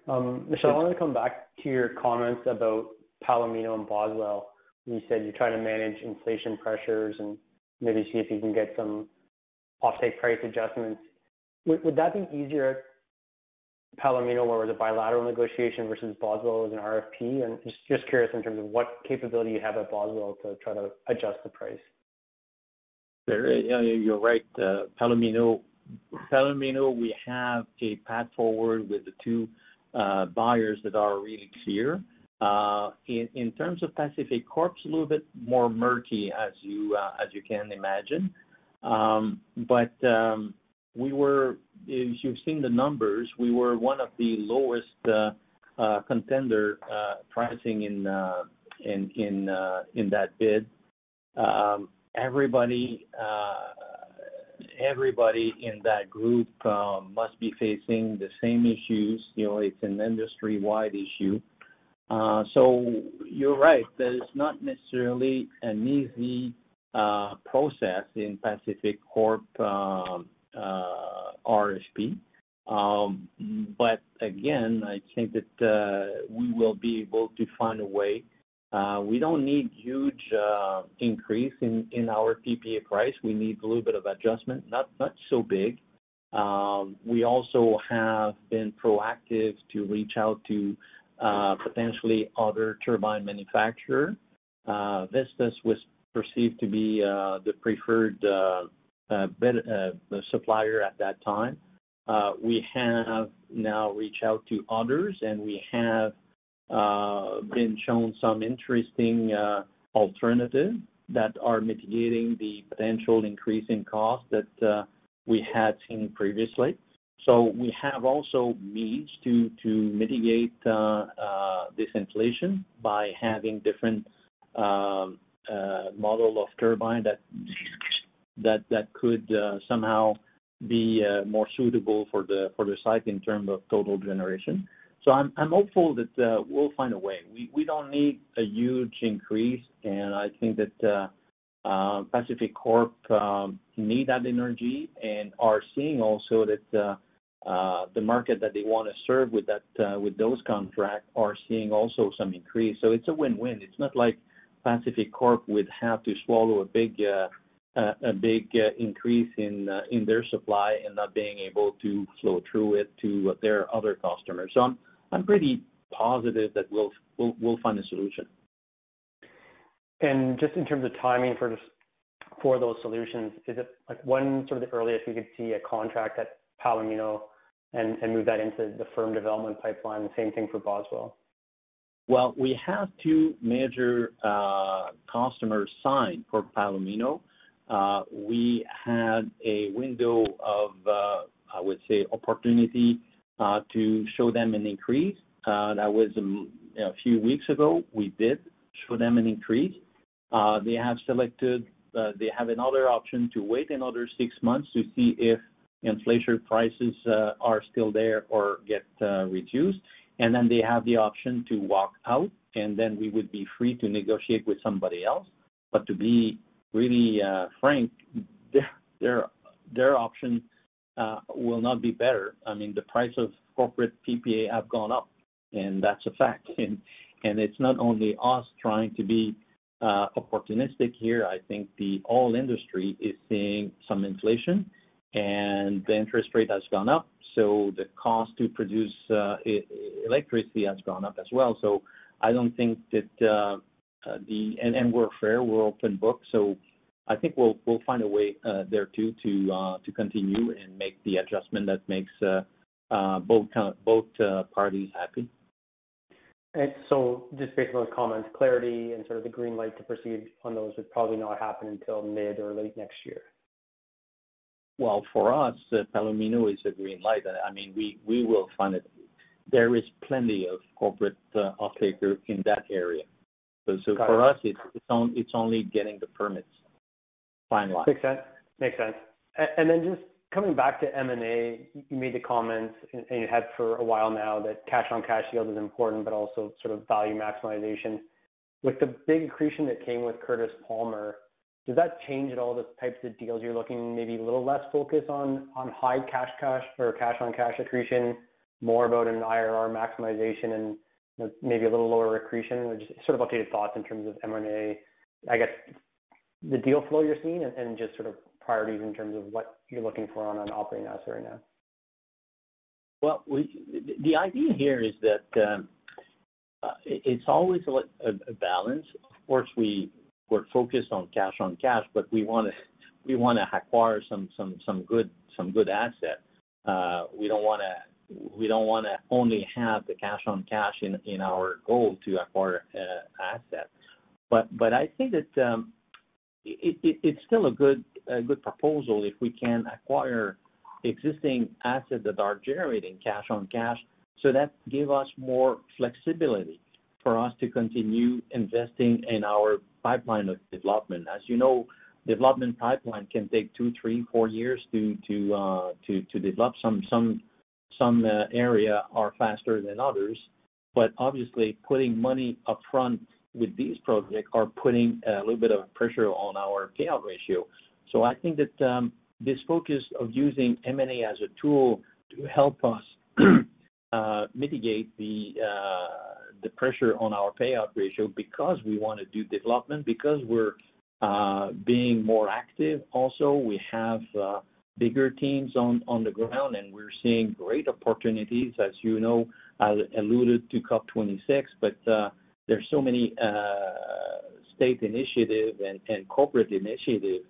everyone. Michelle, I want to come back to your comments about Palomino and Boswell. You said you're trying to manage inflation pressures and maybe see if you can get some offtake price adjustments. Would that be easier at Palomino, where it was a bilateral negotiation, versus Boswell as an RFP? And just curious in terms of what capability you have at Boswell to try to adjust the price. You're right. Palomino, we have a path forward with the two buyers that are really clear. In terms of Pacific Corp, a little bit more murky, as you can imagine. But we were, if you've seen the numbers, we were one of the lowest contender pricing in that bid. Everybody in that group must be facing the same issues. It's an industry-wide issue. So you're right. There's not necessarily an easy process in Pacific Corp RFP. But again, I think that we will be able to find a way. We don't need huge increase in our PPA price. We need a little bit of adjustment, not so big. We also have been proactive to reach out to potentially other turbine manufacturer. Vestas was perceived to be the preferred supplier at that time. We have now reached out to others, and we have been shown some interesting alternative. that are mitigating the potential increase in cost that we had seen previously. So we have also means to mitigate this inflation by having different model of turbine that could somehow be more suitable for the site in terms of total generation. So I'm hopeful that we'll find a way. We don't need a huge increase, and I think that Pacific Corp need that energy and are seeing also that the market that they want to serve with those contracts are seeing also some increase. So it's a win-win. It's not like Pacific Corp would have to swallow a big increase in their supply and not being able to flow through it to their other customers. So I'm pretty positive that we'll find a solution. And just in terms of timing for those solutions, is it like when sort of the earliest we could see a contract at Palomino and move that into the firm development pipeline? The same thing for Boswell. Well, we have two major customers signed for Palomino. We had a window of, I would say, opportunity to show them an increase. That was a few weeks ago. We did show them an increase. They have selected, they have another option to wait another 6 months to see if inflation prices are still there or get reduced. And then they have the option to walk out, and then we would be free to negotiate with somebody else. But to be really frank, their option will not be better. I mean, the price of corporate PPA have gone up, and that's a fact. And it's not only us trying to be opportunistic here. I think the whole industry is seeing some inflation, and the interest rate has gone up. So the cost to produce electricity has gone up as well. So I don't think that and we're fair, we're open book. So I think we'll find a way there too to continue and make the adjustment that makes both parties happy. And so just based on those comments, clarity and sort of the green light to proceed on those would probably not happen until mid or late next year. Well, for us, Palomino is a green light. I mean, we will find it. There is plenty of corporate off-taker in that area. So for us, it's only getting the permits finalized. Makes sense. And then just coming back to M&A, you made the comments, and you had for a while now, that cash-on-cash yield is important, but also sort of value maximization. With the big accretion that came with Curtis Palmer, does that change at all the types of deals you're looking? Maybe a little less focus on high cash or cash-on-cash accretion, more about an IRR maximization, and maybe a little lower accretion, or just sort of updated thoughts in terms of M&A, I guess, the deal flow you're seeing, and just sort of priorities in terms of what you're looking for on an operating asset right now? Well, the idea here is that it's always a balance. Of course, we're focused on cash, but we want to acquire some good asset. We don't want to only have the cash on cash in our goal to acquire asset. But I think that it's still a good proposal if we can acquire existing assets that are generating cash on cash, so that give us more flexibility for us to continue investing in our pipeline of development. As you know, development pipeline can take 2, 3, 4 years to develop. Some area are faster than others, but obviously putting money up front with these projects are putting a little bit of pressure on our payout ratio. So I think that this focus of using M&A as a tool to help us mitigate the pressure on our payout ratio, because we want to do development, because we're being more active. Also, we have bigger teams on the ground, and we're seeing great opportunities. As you know, I alluded to COP26, but there's so many state initiative and corporate initiative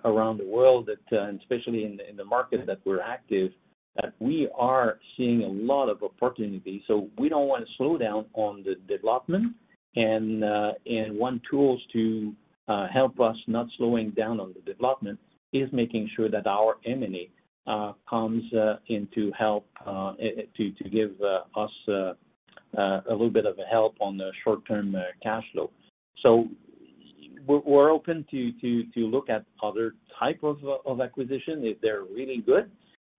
around the world that, and especially in the market that we're active, that we are seeing a lot of opportunities. So we don't want to slow down on the development, and one tools to help us not slowing down on the development is making sure that our M&A comes in to help to give us a little bit of a help on the short-term cash flow. So we're open to look at other type of acquisition if they're really good.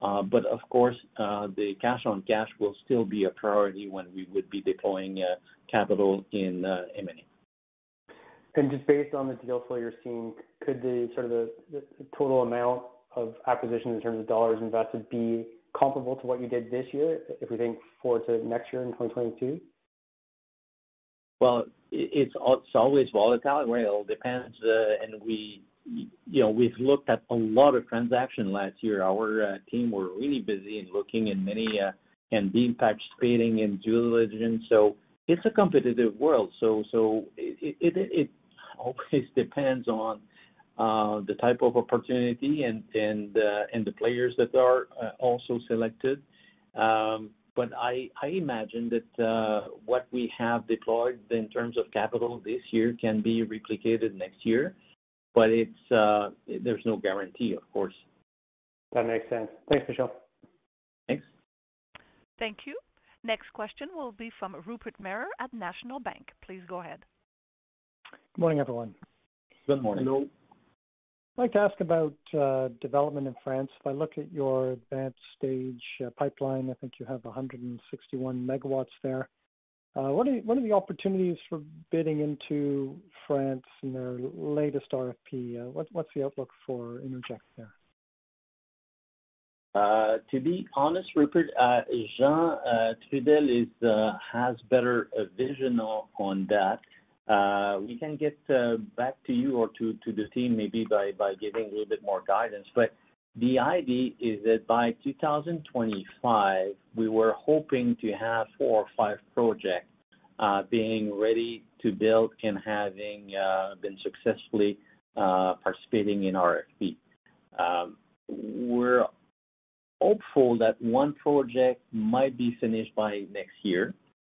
But of course, the cash on cash will still be a priority when we would be deploying capital in M&A. And just based on the deal flow you're seeing, could the sort of the total amount of acquisitions in terms of dollars invested be comparable to what you did this year if we think forward to next year in 2022? Well, it's always volatile. Well, it all depends, and we've looked at a lot of transactions last year. Our team were really busy in looking in many and being participating in due diligence. So it's a competitive world. So it always depends on the type of opportunity and the players that are also selected. But I imagine that what we have deployed in terms of capital this year can be replicated next year, but there's no guarantee, of course. That makes sense. Thanks, Michel. Thanks. Thank you. Next question will be from Rupert Merer at National Bank. Please go ahead. Good morning, everyone. Good morning. Hello. I'd like to ask about development in France. If I look at your advanced stage pipeline, I think you have 161 megawatts there. What are the opportunities for bidding into France in their latest RFP? What's the outlook for Innergex there? To be honest, Rupert, Jean Trudel has better vision on that. We can get back to you or to the team maybe by giving a little bit more guidance. But the idea is that by 2025, we were hoping to have 4 or 5 projects being ready to build and having been successfully participating in RFP. We're hopeful that one project might be finished by next year,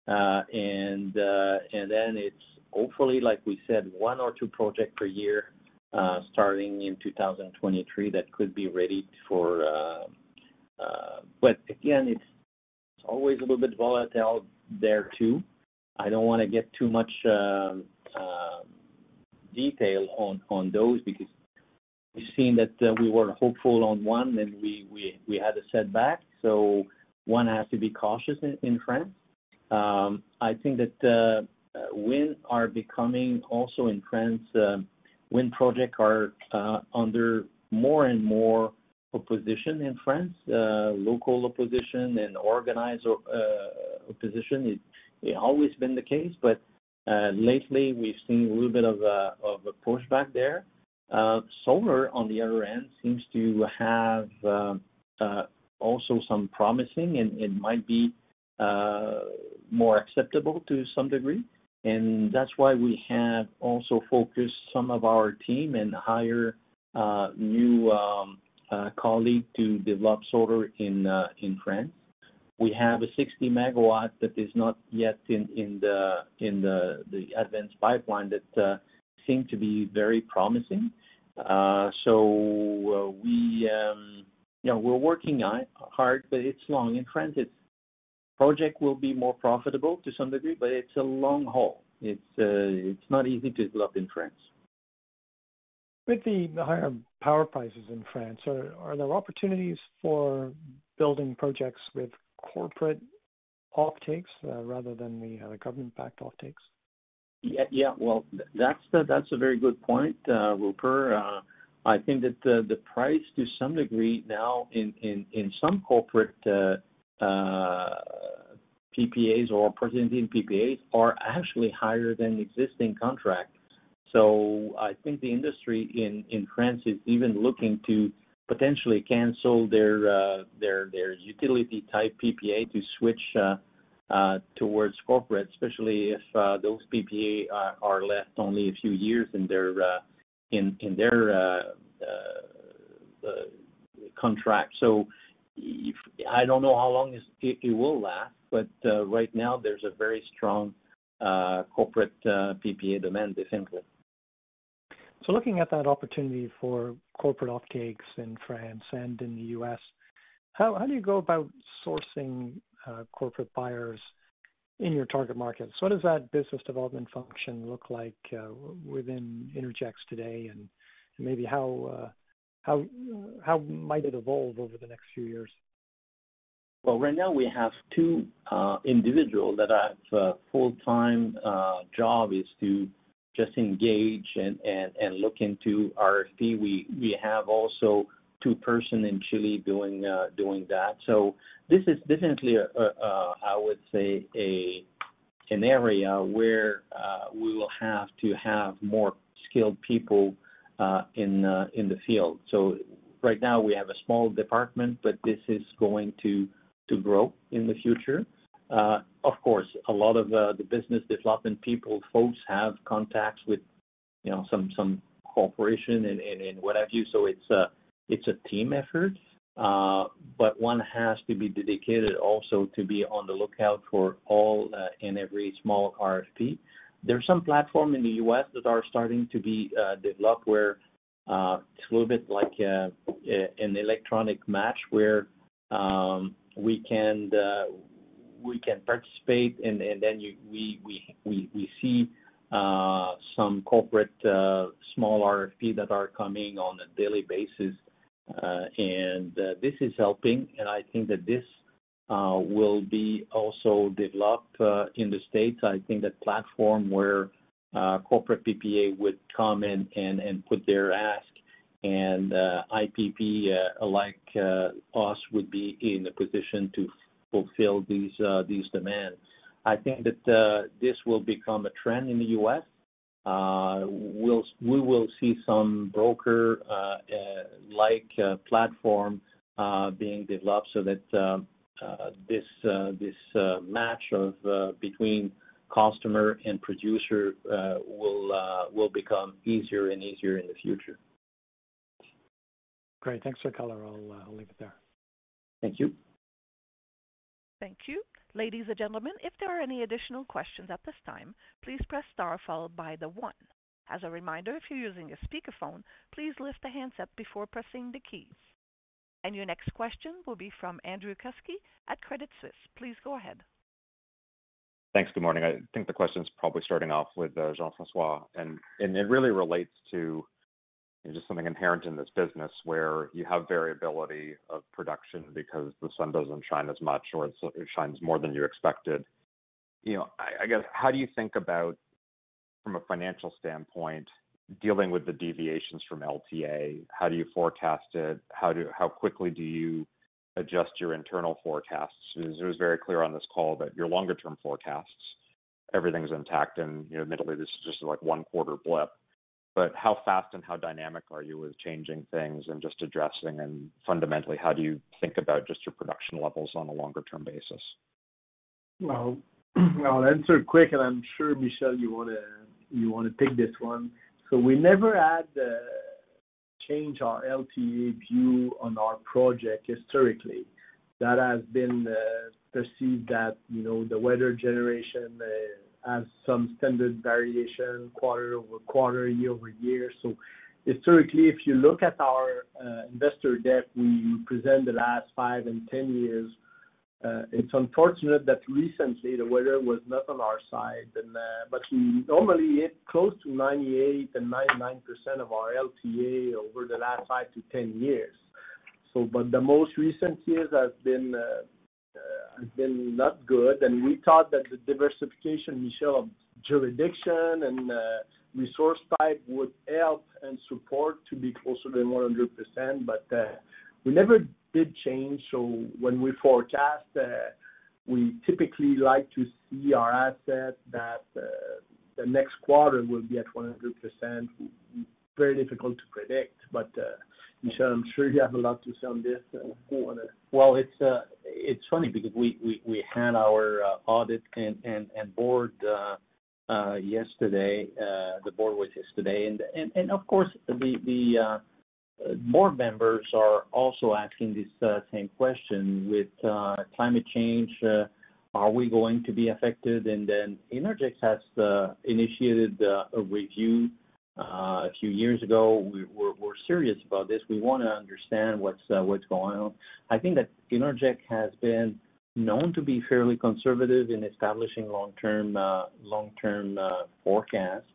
and then it's hopefully, like we said, 1 or 2 projects per year starting in 2023 that could be ready for. But again, it's always a little bit volatile there too. I don't want to get too much detail on those because we've seen that we were hopeful on one and we had a setback. So one has to be cautious in France. I think that wind are becoming also in France. Wind projects are under more and more opposition in France, local opposition and organized opposition. It's always been the case, but lately we've seen a little bit of a pushback there. Solar, on the other end, seems to have also some promising, and it might be more acceptable to some degree. And that's why we have also focused some of our team and hire new colleagues to develop solar in France. We have a 60 megawatt that is not yet in the advanced pipeline that seem to be very promising. So we're working hard, but it's long. In France, project will be more profitable to some degree, but it's a long haul. It's not easy to develop in France. With the higher power prices in France, are there opportunities for building projects with corporate offtakes rather than the government-backed offtakes? Yeah. Well, that's a very good point, Rupert. I think that the price, to some degree, now in some corporate PPAs or opportunity in PPAs are actually higher than existing contract. So I think the industry in France is even looking to potentially cancel their utility type PPA to switch towards corporate, especially if those PPA are left only a few years in their contract. So I don't know how long it will last, but right now there's a very strong corporate PPA demand, definitely. So looking at that opportunity for corporate offtakes in France and in the U.S., how do you go about sourcing corporate buyers in your target markets? What does that business development function look like within Innergex today, and maybe how might it evolve over the next few years? Well, right now we have two individuals that have full-time job is to just engage and look into RFP. We have also two person in Chile doing that. So this is definitely I would say an area where we will have to have more skilled people in the field. So right now we have a small department, but this is going to grow in the future. Of course, a lot of the business development folks have contacts with, some corporation and what have you. So it's a team effort, but one has to be dedicated also to be on the lookout for all and every small RFP. There's some platform in the U.S. that are starting to be developed where it's a little bit like an electronic match where we can participate and then we see some corporate small RFP that are coming on a daily basis, and this is helping. And I think that this will be also developed in the States. I think that platform where corporate PPA would come in and put their ask, and IPP like us would be in a position to fulfill these demands. I think that this will become a trend in the U.S. We will see some broker like platform being developed so that this match of between customer and producer will become easier and easier in the future. Great, thanks for the color. I'll leave it there. Thank you. Thank you. Ladies and gentlemen, if there are any additional questions at this time, please press star followed by the 1. As a reminder, if you're using a speakerphone, please lift the handset before pressing the keys. And your next question will be from Andrew Kuske at Credit Suisse. Please go ahead. Thanks. Good morning. I think the question is probably starting off with Jean-François, and it really relates to just something inherent in this business where you have variability of production because the sun doesn't shine as much or it shines more than you expected. I guess, how do you think about, from a financial standpoint, dealing with the deviations from LTA? How do you forecast it? How quickly do you adjust your internal forecasts? It was very clear on this call that your longer term forecasts, everything's intact, and admittedly this is just like one quarter blip. But how fast and how dynamic are you with changing things and just addressing, and fundamentally, how do you think about just your production levels on a longer term basis? Well, I'll answer quick, and I'm sure Michel, you want to take this one. So we never had change our LTA view on our project historically. That has been perceived that the weather generation has some standard variation quarter over quarter, year over year. So historically, if you look at our investor deck, we present the last 5 and 10 years. It's unfortunate that recently the weather was not on our side, but we normally hit close to 98 and 99% of our LTA over the last 5 to 10 years. So, but the most recent years has been not good, and we thought that the diversification, Michel, of jurisdiction and resource type would help and support to be closer than 100%, but we never did change. So when we forecast, we typically like to see our asset that the next quarter will be at 100%. Very difficult to predict, but Michel, I'm sure you have a lot to say on this. Well, it's funny because we had our audit and board yesterday. The board was yesterday, and of course the board members are also asking this same question with climate change. Are we going to be affected? And then Innergex has initiated a review a few years ago. We're serious about this. We want to understand what's going on. I think that Innergex has been known to be fairly conservative in establishing long-term forecasts.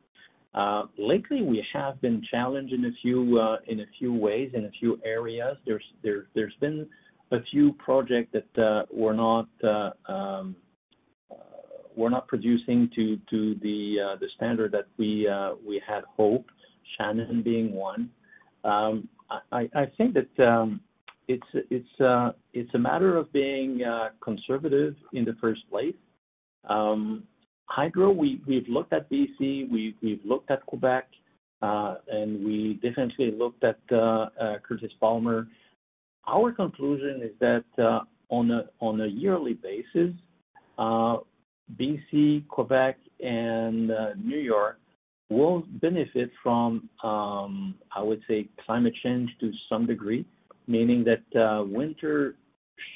Lately, we have been challenged in a few ways, in a few areas. There's been a few projects that were not producing to the standard that we had hoped. Shannon being one. I think that it's a matter of being conservative in the first place. Hydro, we've looked at BC, we've looked at Quebec, and we definitely looked at Curtis Palmer. Our conclusion is that on a yearly basis, BC, Quebec, and New York will benefit from, I would say, climate change to some degree, meaning that winter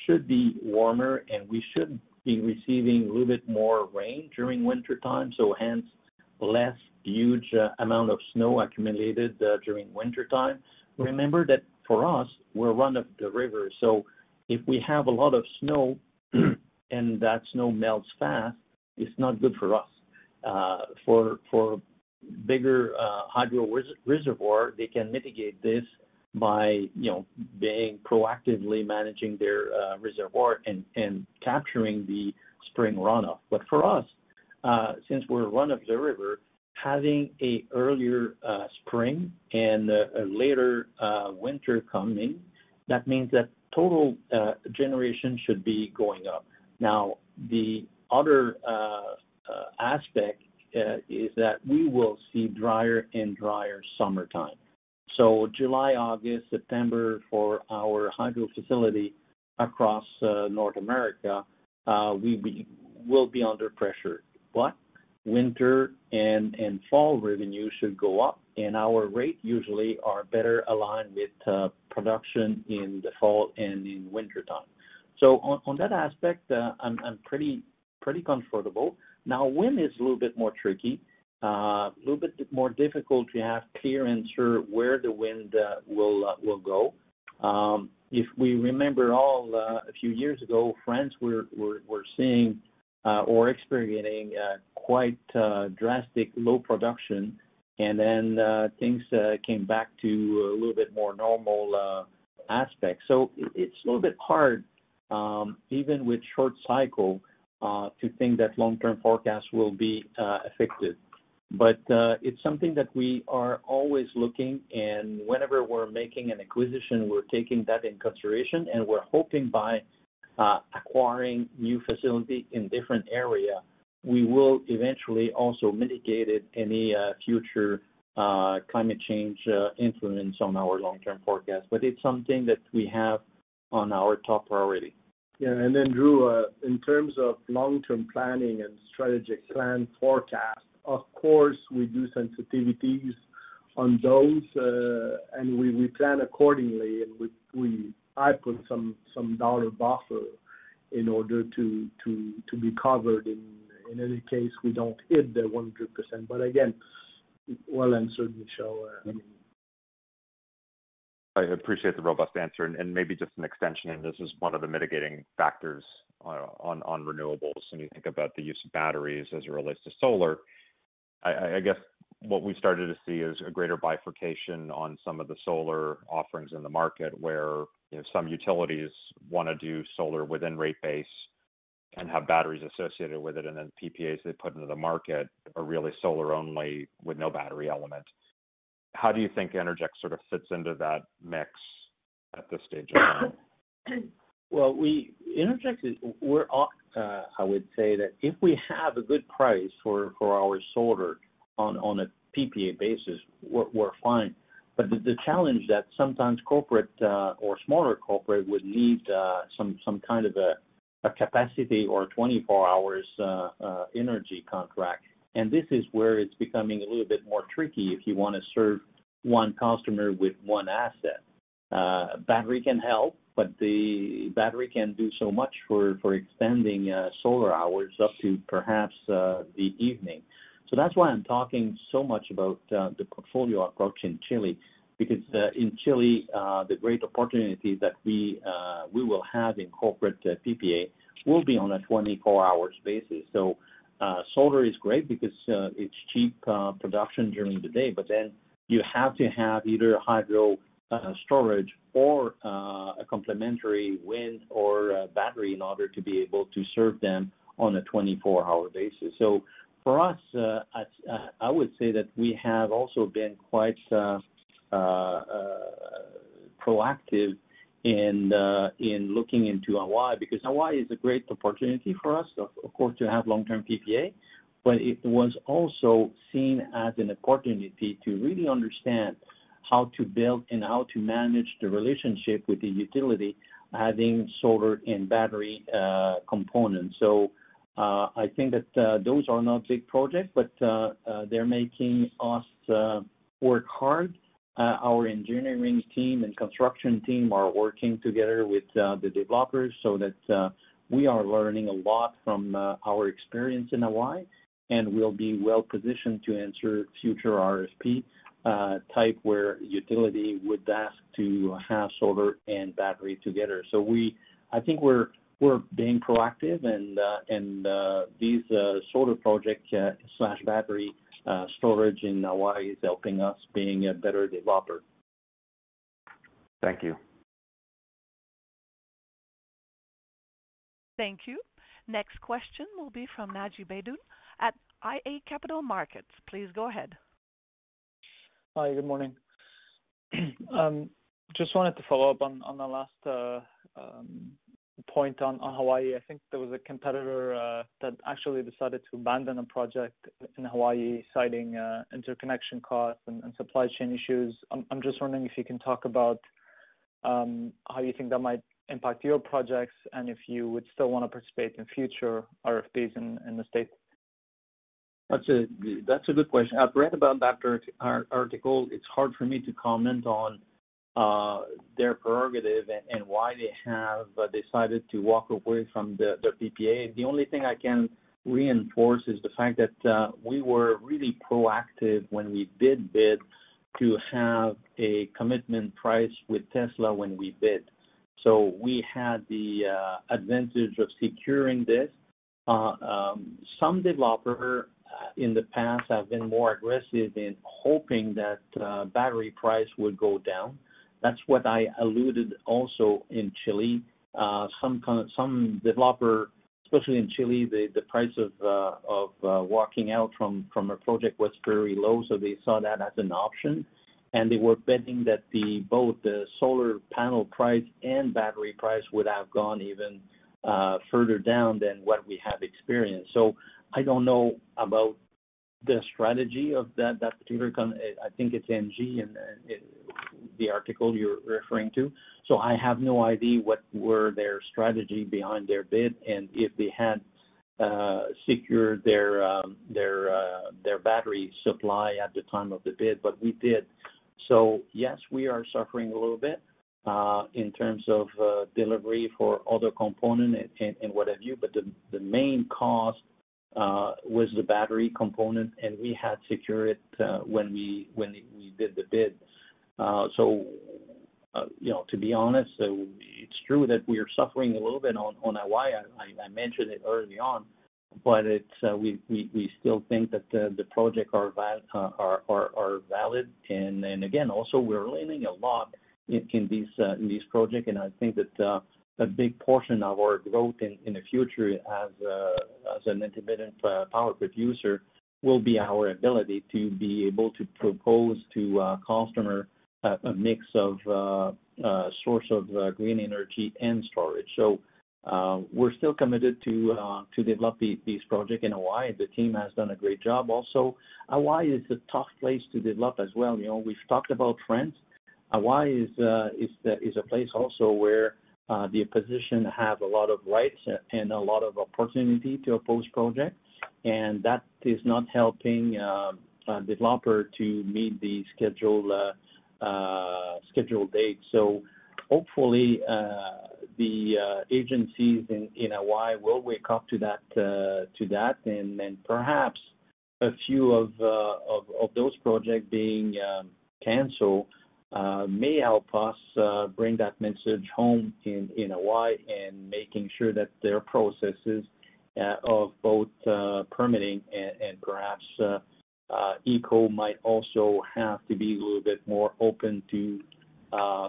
should be warmer and we should be receiving a little bit more rain during winter time, so hence less huge amount of snow accumulated during winter time. Remember that for us, we're run of the river, so if we have a lot of snow and that snow melts fast, it's not good for us. For bigger hydro reservoir, they can mitigate this by being proactively managing their reservoir and capturing the spring runoff. But for us, since we're run of the river, having a earlier spring and a later winter coming, that means that total generation should be going up. Now, the other aspect is that we will see drier and drier summertime. So July, August, September for our hydro facility across North America, we will be under pressure. But winter and fall revenue should go up, and our rate usually are better aligned with production in the fall and in winter time. So on that aspect, I'm pretty comfortable. Now, wind is a little bit more tricky, a little bit more difficult to have clear answer where the wind will go. If we remember all a few years ago, France were seeing or experiencing quite drastic low production, and then things came back to a little bit more normal aspects. So it's a little bit hard, even with short cycle, to think that long-term forecasts will be affected. But it's something that we are always looking, and whenever we're making an acquisition, we're taking that in consideration, and we're hoping by acquiring new facility in different area, we will eventually also mitigate any future climate change influence on our long-term forecast. But it's something that we have on our top priority. Yeah, and then Drew, in terms of long-term planning and strategic plan forecast, of course we do sensitivities on those, and we plan accordingly, and I put some dollar buffer in order to be covered in any case we don't hit the 100%. But again, well answered, Michel. I appreciate the robust answer, and maybe just an extension, and this is one of the mitigating factors on renewables. When you think about the use of batteries as it relates to solar, I guess what we started to see is a greater bifurcation on some of the solar offerings in the market, where some utilities want to do solar within rate base and have batteries associated with it, and then PPAs they put into the market are really solar only with no battery element. How do you think Innergex sort of fits into that mix at this stage of time? Well, Innergex I would say that if we have a good price for our solar on a PPA basis, we're fine. But the challenge that sometimes corporate or smaller corporate would need some kind of a capacity or 24 hours energy contract. And this is where it's becoming a little bit more tricky if you want to serve one customer with one asset. Battery can help, but the battery can do so much for extending solar hours up to perhaps the evening. So that's why I'm talking so much about the portfolio approach in Chile, because in Chile, the great opportunity that we will have in corporate PPA will be on a 24 hours basis. So solar is great because it's cheap production during the day, but then you have to have either hydro storage or a complementary wind or battery in order to be able to serve them on a 24-hour basis. So for us, I would say that we have also been quite proactive in looking into Hawaii, because Hawaii is a great opportunity for us, of course, to have long-term PPA, but it was also seen as an opportunity to really understand how to build and how to manage the relationship with the utility, having solar and battery components. So I think that those are not big projects, but they're making us work hard. Our engineering team and construction team are working together with the developers so that we are learning a lot from our experience in Hawaii, and we'll be well positioned to answer future RFP type where utility would ask to have solar and battery together. So I think we're being proactive, and these solar project / battery storage in Hawaii is helping us being a better developer. Thank you. Thank you. Next question will be from Naji Baydoun at iA Capital Markets. Please go ahead. Hi, good morning. Just wanted to follow up on the last point on Hawaii. I think there was a competitor that actually decided to abandon a project in Hawaii, citing interconnection costs and supply chain issues. I'm just wondering if you can talk about how you think that might impact your projects, and if you would still want to participate in future RFPs in the state. That's a good question. I've read about that article. It's hard for me to comment on their prerogative and why they have decided to walk away from their PPA. The only thing I can reinforce is the fact that we were really proactive when we did bid to have a commitment price with Tesla when we bid. So we had the advantage of securing this. Some developers in the past have been more aggressive in hoping that battery price would go down. That's what I alluded also in Chile. Some developer, especially in Chile, the price of walking out from a project was very low, so they saw that as an option, and they were betting that both the solar panel price and battery price would have gone even further down than what we have experienced. So I don't know about the strategy of that particular I think it's NG and the article you're referring to. So I have no idea what were their strategy behind their bid, and if they had secured their battery supply at the time of the bid, but we did. So yes, we are suffering a little bit in terms of delivery for other component and what have you, but the main cost was the battery component, and we had secured it when we did the bid. To be honest, it's true that we are suffering a little bit on Hawaii. I mentioned it early on, but we still think that the project are valid, and again, also we're learning a lot in these projects, and I think that a big portion of our growth in the future as an intermittent power producer will be our ability to be able to propose to customer a mix of source of green energy and storage. So we're still committed to develop these projects in Hawaii. The team has done a great job. Also, Hawaii is a tough place to develop as well. We've talked about France. Hawaii is a place also where the opposition have a lot of rights and a lot of opportunity to oppose projects, and that is not helping developer to meet the scheduled dates. So hopefully the agencies in Hawaii will wake up to that and perhaps a few of those projects being canceled may help us bring that message home in Hawaii and making sure that their processes of both permitting and perhaps ECO might also have to be a little bit more open to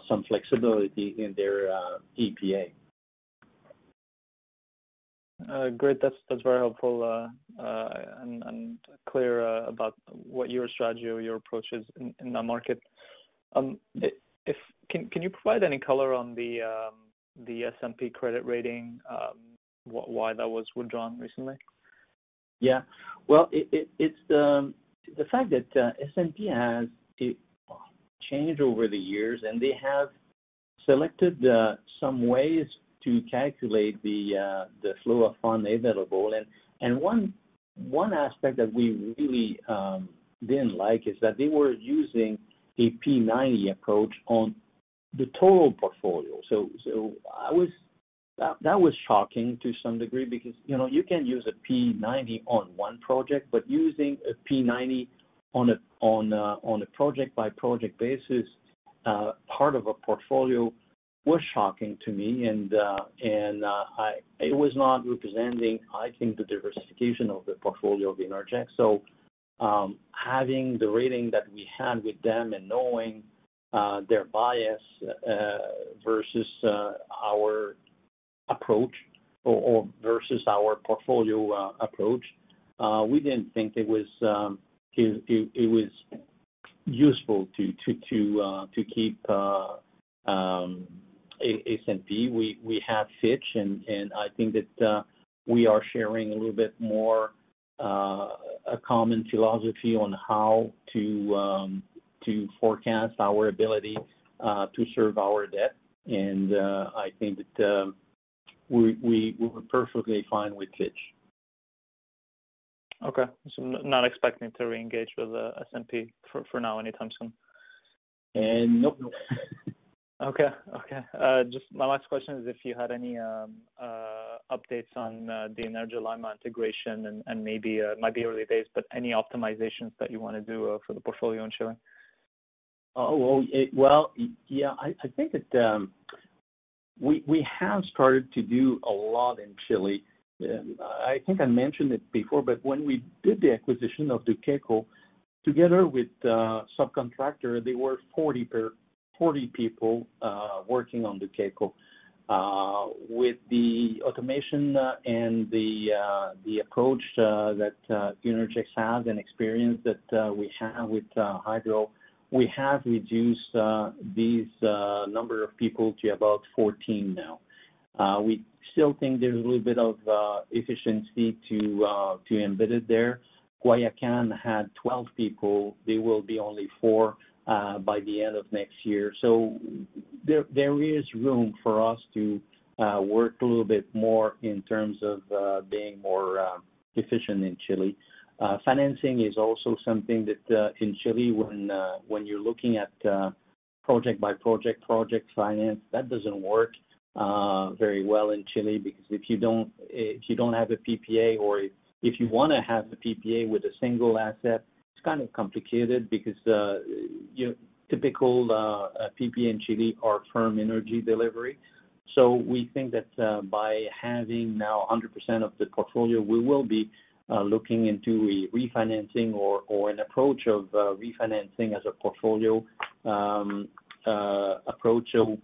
some flexibility in their EPA. Great, that's very helpful and clear about what your strategy or your approach is in that market. Can you provide any color on the S&P credit rating? Why that was withdrawn recently? Yeah, well, it's the fact that S&P has changed over the years, and they have selected some ways to calculate the flow of funds available. And one aspect that we really didn't like is that they were using a P90 approach on the total portfolio. So that was shocking to some degree, because you can use a P90 on one project, but using a P90 on a project by project basis, part of a portfolio, was shocking to me, and it was not representing, I think, the diversification of the portfolio of Innergex. So having the rating that we had with them and knowing their bias versus our approach or versus our portfolio approach, we didn't think it was useful to keep S&P. We have Fitch, and I think that we are sharing a little bit more a common philosophy on how to forecast our ability to serve our debt, and I think that we were perfectly fine with Fitch. Okay, so not expecting to re-engage with S&P for now anytime soon. And nope. Okay. Just my last question is if you had any updates on the Energy integration, and maybe it might be early days, but any optimizations that you want to do for the portfolio in Chile? I think that we have started to do a lot in Chile. I think I mentioned it before, but when we did the acquisition of Duqueco, together with subcontractor, there were 40 people working on Duqueco. With the automation and the approach that Innergex has and experience that we have with hydro, we have reduced these number of people to about 14 now. We still think there's a little bit of efficiency to embed it there. Guayacan had 12 people. There will be only 4 by the end of next year. So there is room for us to work a little bit more in terms of being more efficient in Chile. Financing is also something that in Chile, when you're looking at project by project finance, that doesn't work very well in Chile, because if you don't have a PPA, or if you want to have a PPA with a single asset, it's kind of complicated, because typical PPA in Chile are firm energy delivery. So we think that by having now 100% of the portfolio, we will be looking into a refinancing or an approach of refinancing as a portfolio approach. So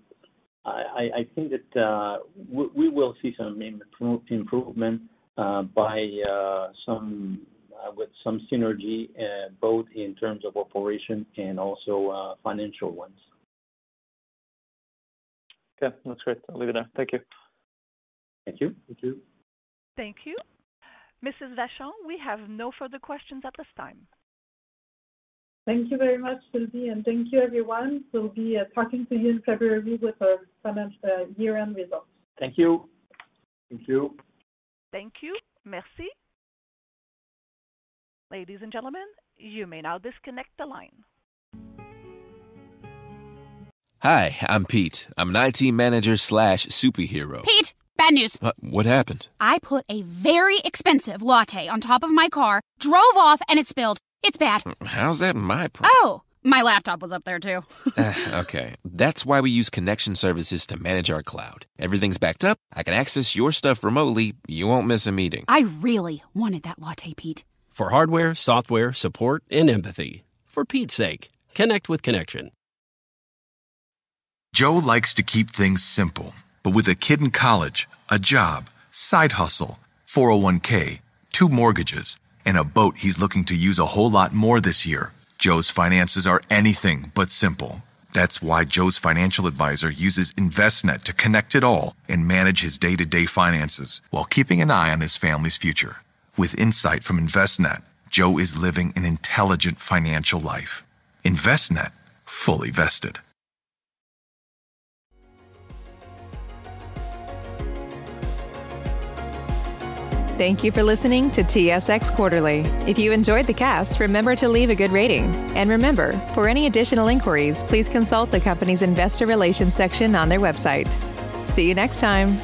I think that we will see some improvement with some synergy, both in terms of operation and also financial ones. Okay, that's great. I'll leave it there. Thank you. Thank you. Thank you. Mrs. Rashon, we have no further questions at this time. Thank you very much, Sylvie, and thank you, everyone. We'll be talking to you in February with our year-end results. Thank you. Thank you. Merci. Ladies and gentlemen, you may now disconnect the line. Hi, I'm Pete. I'm an IT manager / superhero. Pete, Bad news. What happened? I put a very expensive latte on top of my car, drove off, and it spilled. It's bad. How's that my problem? Oh, my laptop was up there too. Okay, that's why we use connection services to manage our cloud. Everything's backed up. I can access your stuff remotely. You won't miss a meeting. I really wanted that latte, Pete. For hardware, software, support, and empathy. For Pete's sake, connect with Connection. Joe likes to keep things simple, but with a kid in college, a job, side hustle, 401k, 2 mortgages, and a boat he's looking to use a whole lot more this year, Joe's finances are anything but simple. That's why Joe's financial advisor uses Envestnet to connect it all and manage his day-to-day finances while keeping an eye on his family's future. With insight from Envestnet, Joe is living an intelligent financial life. Envestnet, fully vested. Thank you for listening to TSX Quarterly. If you enjoyed the cast, remember to leave a good rating. And remember, for any additional inquiries, please consult the company's investor relations section on their website. See you next time.